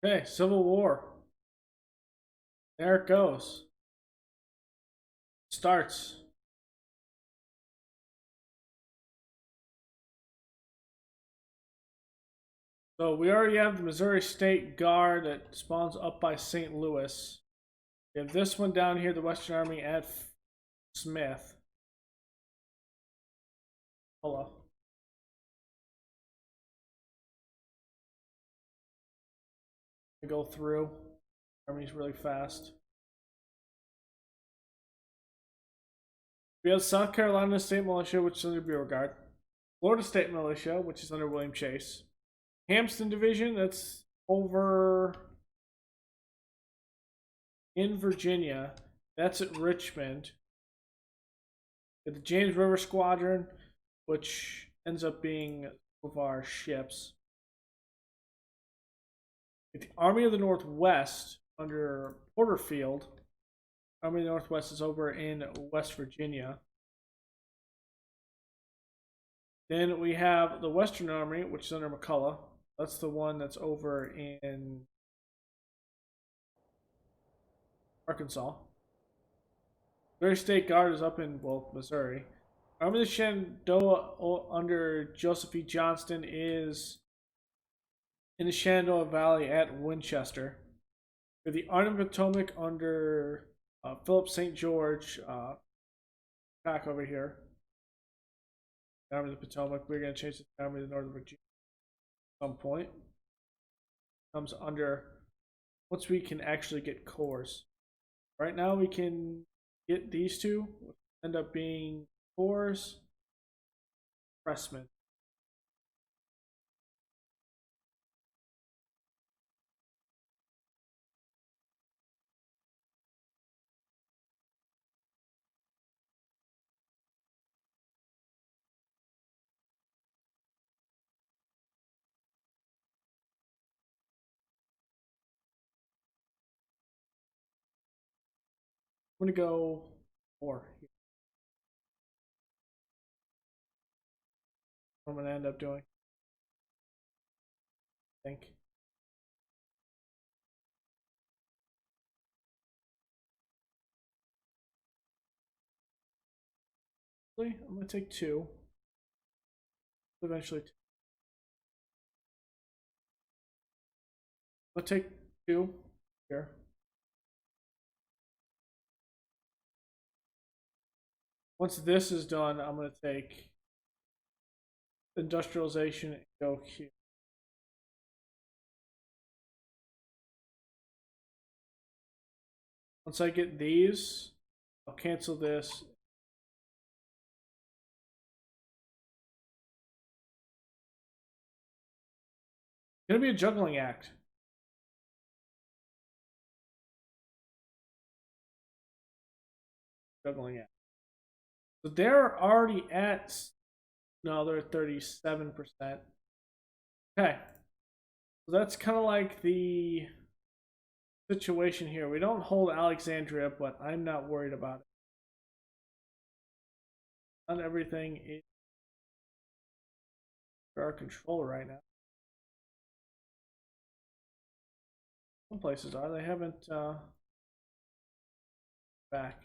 Okay, Civil War. There it goes. Starts. So we already have the Missouri State Guard that spawns up by St. Louis. We have this one down here, the Western Army at Smith. Hello. Go through. Army's really fast. We have South Carolina State Militia, which is under Beauregard. Florida State Militia, which is under William Chase. Hampton Division, that's over in Virginia. That's at Richmond. The James River Squadron, which ends up being of our ships. The Army of the Northwest under Porterfield. Army of the Northwest is over in West Virginia. Then we have the Western Army, which is under McCulloch. That's the one that's over in Arkansas. Missouri State Guard is up in, well, Missouri. Army of the Shenandoah under Joseph E. Johnston is in the Shenandoah Valley at Winchester. We have the Army of the Potomac under Philip St. George back over here. The Army of the Potomac. We're going to change the Army of the Northern Virginia at some point. Comes under once we can actually get corps. Right now we can get these two. End up being corps. Pressmen. I'm gonna go 4 here. What I'm gonna end up doing. I think. I'm gonna take 2. Eventually 2. I'll take 2 here. Once this is done, I'm gonna take industrialization and go here. Once I get these, I'll cancel this. gonna be a juggling act. Juggling act. So they're already at, no, they're 37%. Okay. So that's kind of like the situation here. We don't hold Alexandria, but I'm not worried about it. Not everything is under our control right now. Some places are. They haven't back.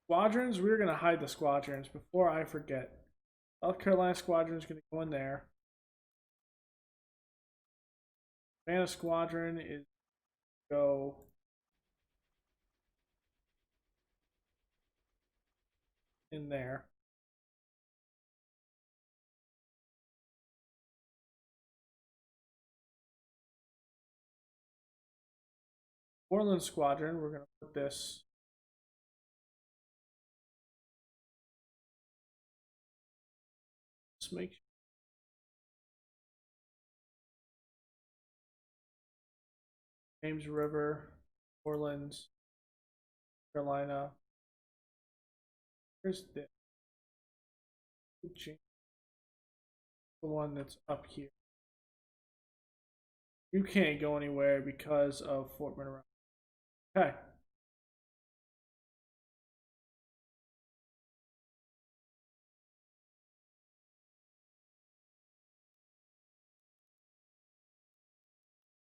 Squadrons, we're going to hide the squadrons before I forget. South Carolina squadron is going to go in there. Savannah squadron is go in there. Portland squadron, we're going to put this. Let's make sure. James River, Portland, Carolina. Here's the one that's up here. You can't go anywhere because of Fort Monroe. Okay.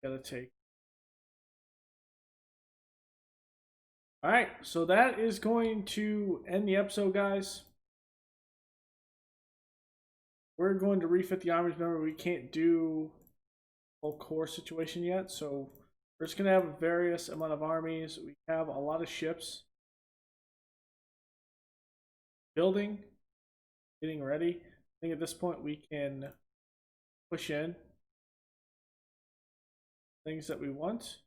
Gotta take. Alright, so that is going to end the episode, guys. We're going to refit the armies. Remember, we can't do whole core situation yet, so we're just gonna have a various amount of armies. We have a lot of ships building, getting ready. I think at this point we can push in things that we want.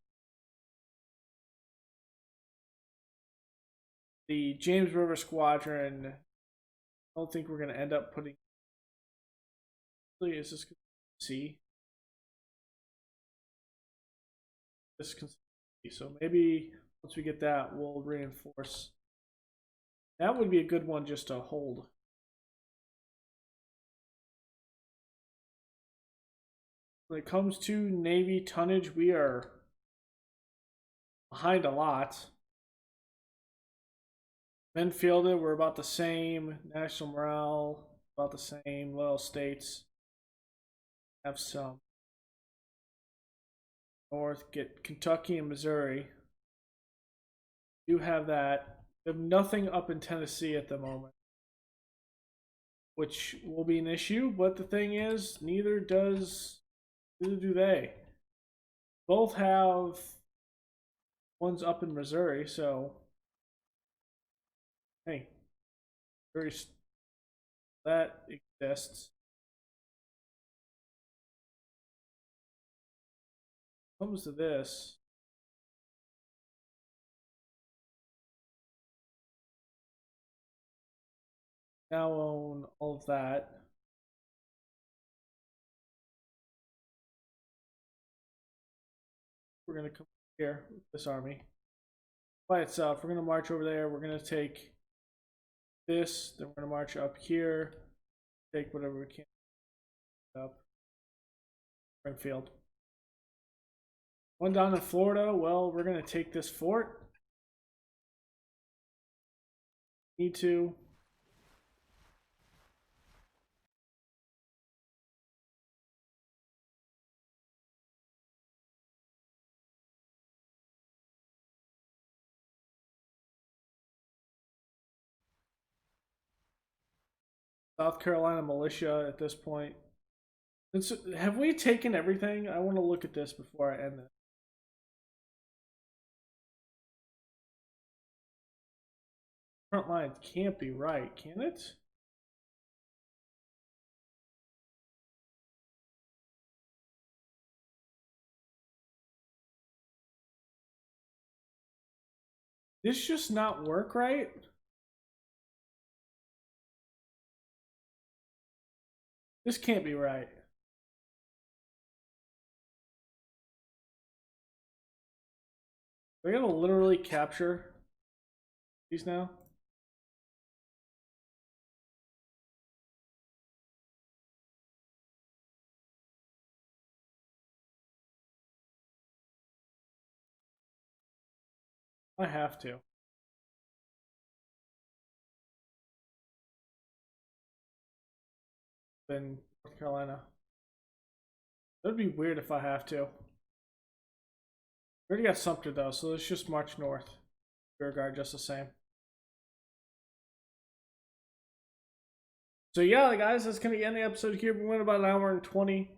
The James River Squadron, I don't think we're gonna end up putting. Is this C? This can see. So maybe once we get that, we'll reinforce. That would be a good one just to hold. When it comes to Navy tonnage, we are behind a lot. Men fielded, we're about the same. National morale, about the same. Loyal states have some. North, get Kentucky and Missouri. You have that. We have nothing up in Tennessee at the moment, which will be an issue. But the thing is, neither do they. Both have ones up in Missouri, so hey, that exists. Comes to this, now own all of that. We're gonna come here with this army by itself. We're gonna march over there. We're gonna take this. Then we're gonna march up here. Take whatever we can up. Springfield. One down in Florida. Well, we're gonna take this fort. Need to. South Carolina militia at this point. Have we taken everything? I want to look at this before I end this. Front lines can't be right, can it? This just not work right? This can't be right. We're gonna literally capture these now. I have to. In North Carolina. That'd be weird if I have to. We already got Sumter though, so let's just march north. Rear guard just the same. So yeah, guys, that's gonna end the episode here. We went about an hour and 20.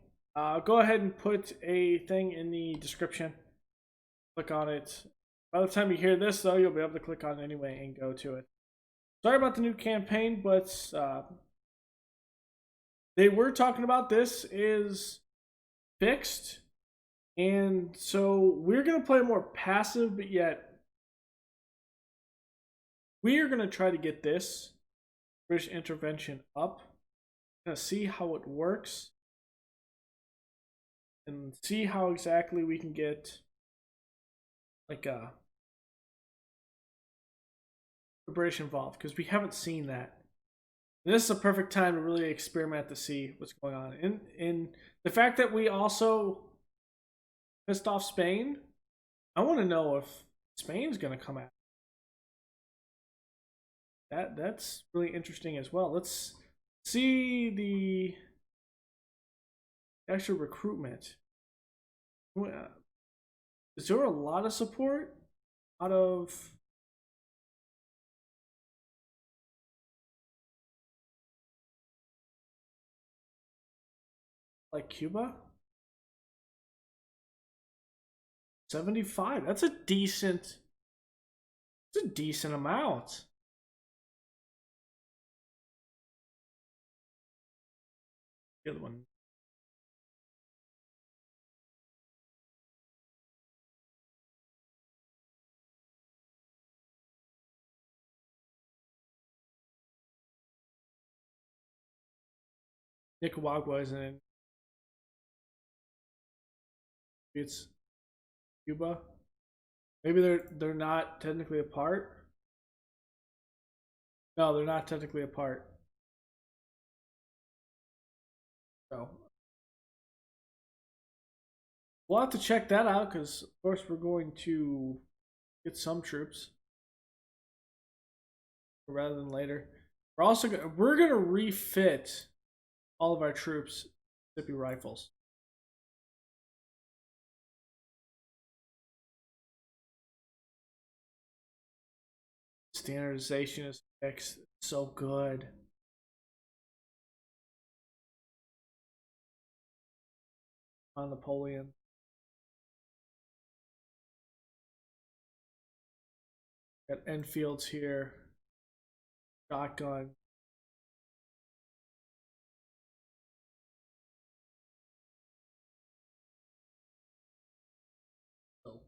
Go ahead and put a thing in the description. Click on it. By the time you hear this, though, you'll be able to click on it anyway and go to it. Sorry about the new campaign, but they were talking about this is fixed. And so we're going to play more passive, but yet we are going to try to get this British intervention up. Going to see how it works and see how exactly we can get like the British involved, because we haven't seen that. And this is a perfect time to really experiment to see what's going on. And the fact that we also pissed off Spain, I want to know if Spain's going to come out. That's really interesting as well. Let's see the actual recruitment. Is there a lot of support out of like Cuba? 75. That's a decent amount. The other one. Nicaragua isn't in. It's Cuba. Maybe they're not technically apart. No, they're not technically apart. So we'll have to check that out, because of course we're going to get some troops rather than later. We're gonna refit all of our troops Mississippi rifles. Standardization is fixed. So good. On Napoleon. Got Enfields here. Shotgun. So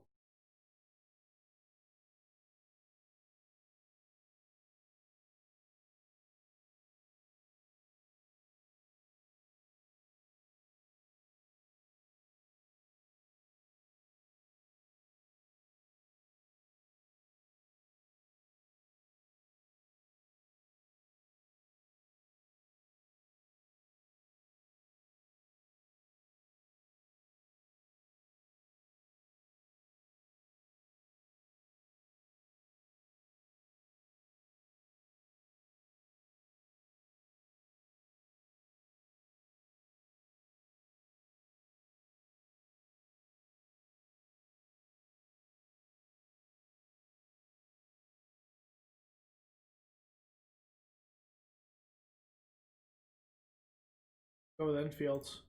go with Enfields.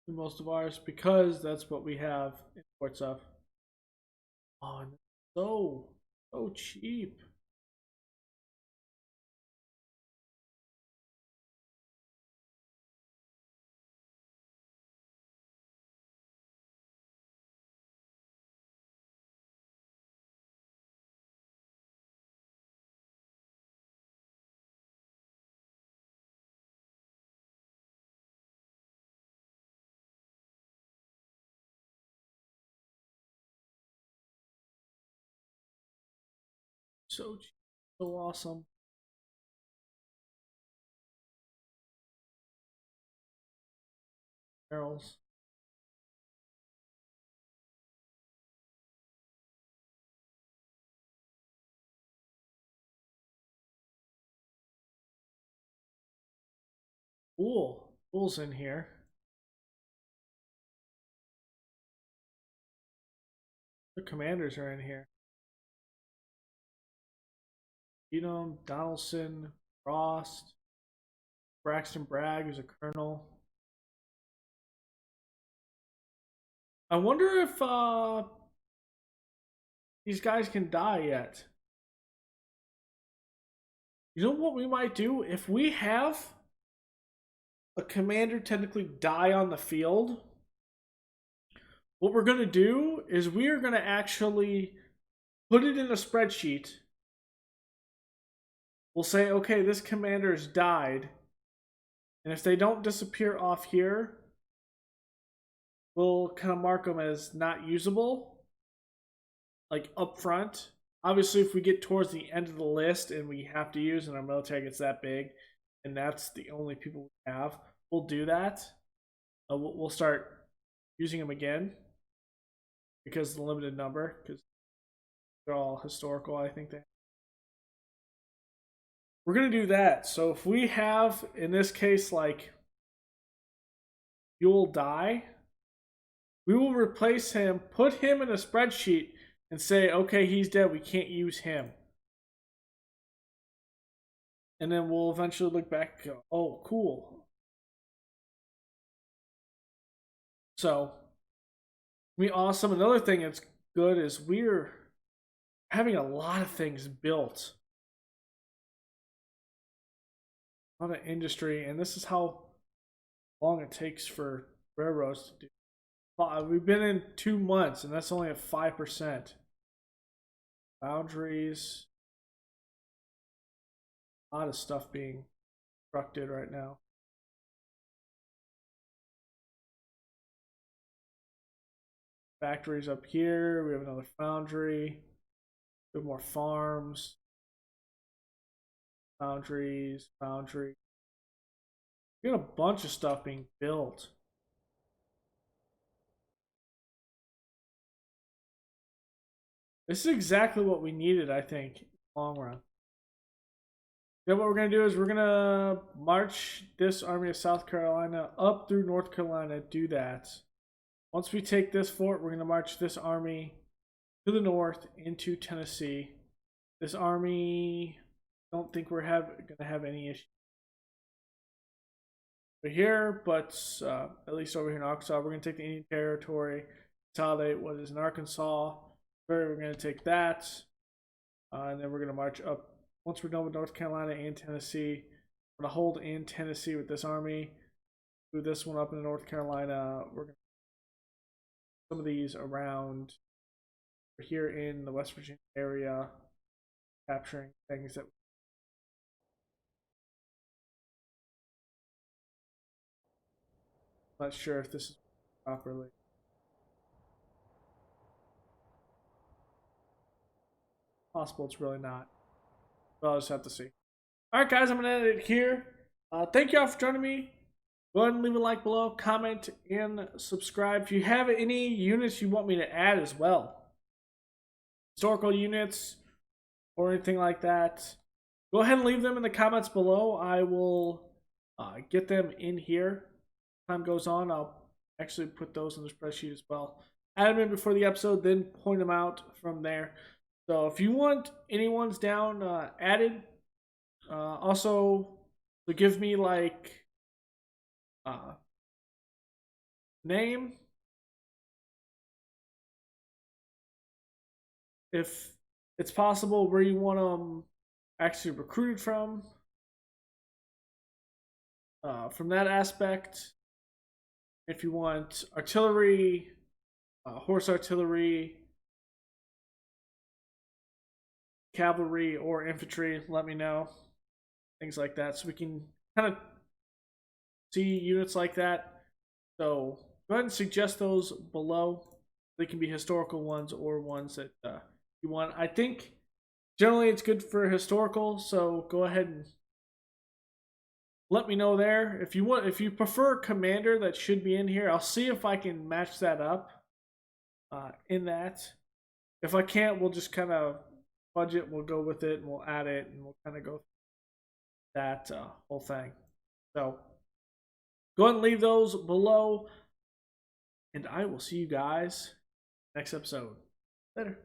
Most of ours, because that's what we have imports of. Oh, so cheap. So cheap, so awesome. Barrels. Cool. Cool's in here. The commanders are in here. Donaldson, Frost, Braxton Bragg, who's a colonel. I wonder if these guys can die yet. You know what we might do? If we have a commander technically die on the field, what we're going to do is we are going to actually put it in a spreadsheet. We'll say, okay, this commander has died. And if they don't disappear off here, we'll kind of mark them as not usable, like up front. Obviously, if we get towards the end of the list and we have to use and our military gets that big, and that's the only people we have, we'll do that. We'll start using them again because of the limited number, because they're all historical, I think. We're going to do that. So if we have, in this case, like You'll Die, we will replace him, put him in a spreadsheet, and say, okay, he's dead. We can't use him. And then we'll eventually look back and go, oh, cool. So, be awesome. Another thing that's good is we're having a lot of things built. A lot of industry, and this is how long it takes for railroads to do. We've been in 2 months, and that's only at 5%. Boundaries. A lot of stuff being constructed right now. Factories up here. We have another foundry. We have more farms. Foundries. Foundry. We got a bunch of stuff being built. This is exactly what we needed, I think, in the long run. Then what we're going to do is we're going to march this army of South Carolina up through North Carolina, do that. Once we take this fort, we're going to march this army to the north into Tennessee. This army, I don't think we're going to have any issue here, but at least over here in Arkansas, we're going to take the Indian Territory, consolidate what is in Arkansas. We're going to take that, and then we're going to march up. Once we're done with North Carolina and Tennessee, we're going to hold in Tennessee with this army. Move this one up in North Carolina. We're going to some of these around here in the West Virginia area, capturing things that. I'm not sure if this is properly. Possible it's really not. But I'll just have to see. Alright, guys, I'm going to end it here. Thank you all for joining me. Go ahead and leave a like below, comment, and subscribe. If you have any units you want me to add as well, historical units or anything like that, go ahead and leave them in the comments below. I will get them in here. As time goes on, I'll actually put those in the spreadsheet as well. Add them in before the episode, then point them out from there. So if you want anyone's down added, also give me like name, if it's possible, where you want them actually recruited from that aspect. If you want artillery, horse artillery, cavalry, or infantry, let me know. Things like that, so we can kind of see units like that. So go ahead and suggest those below. They can be historical ones or ones that you want. I think Generally, it's good for historical, so go ahead and let me know there. If you prefer commander, that should be in here. I'll see if I can match that up in that. If I can't, we'll just kind of budget. We'll go with it and we'll add it and we'll kind of go that whole thing. So go ahead and leave those below, and I will see you guys next episode. Later.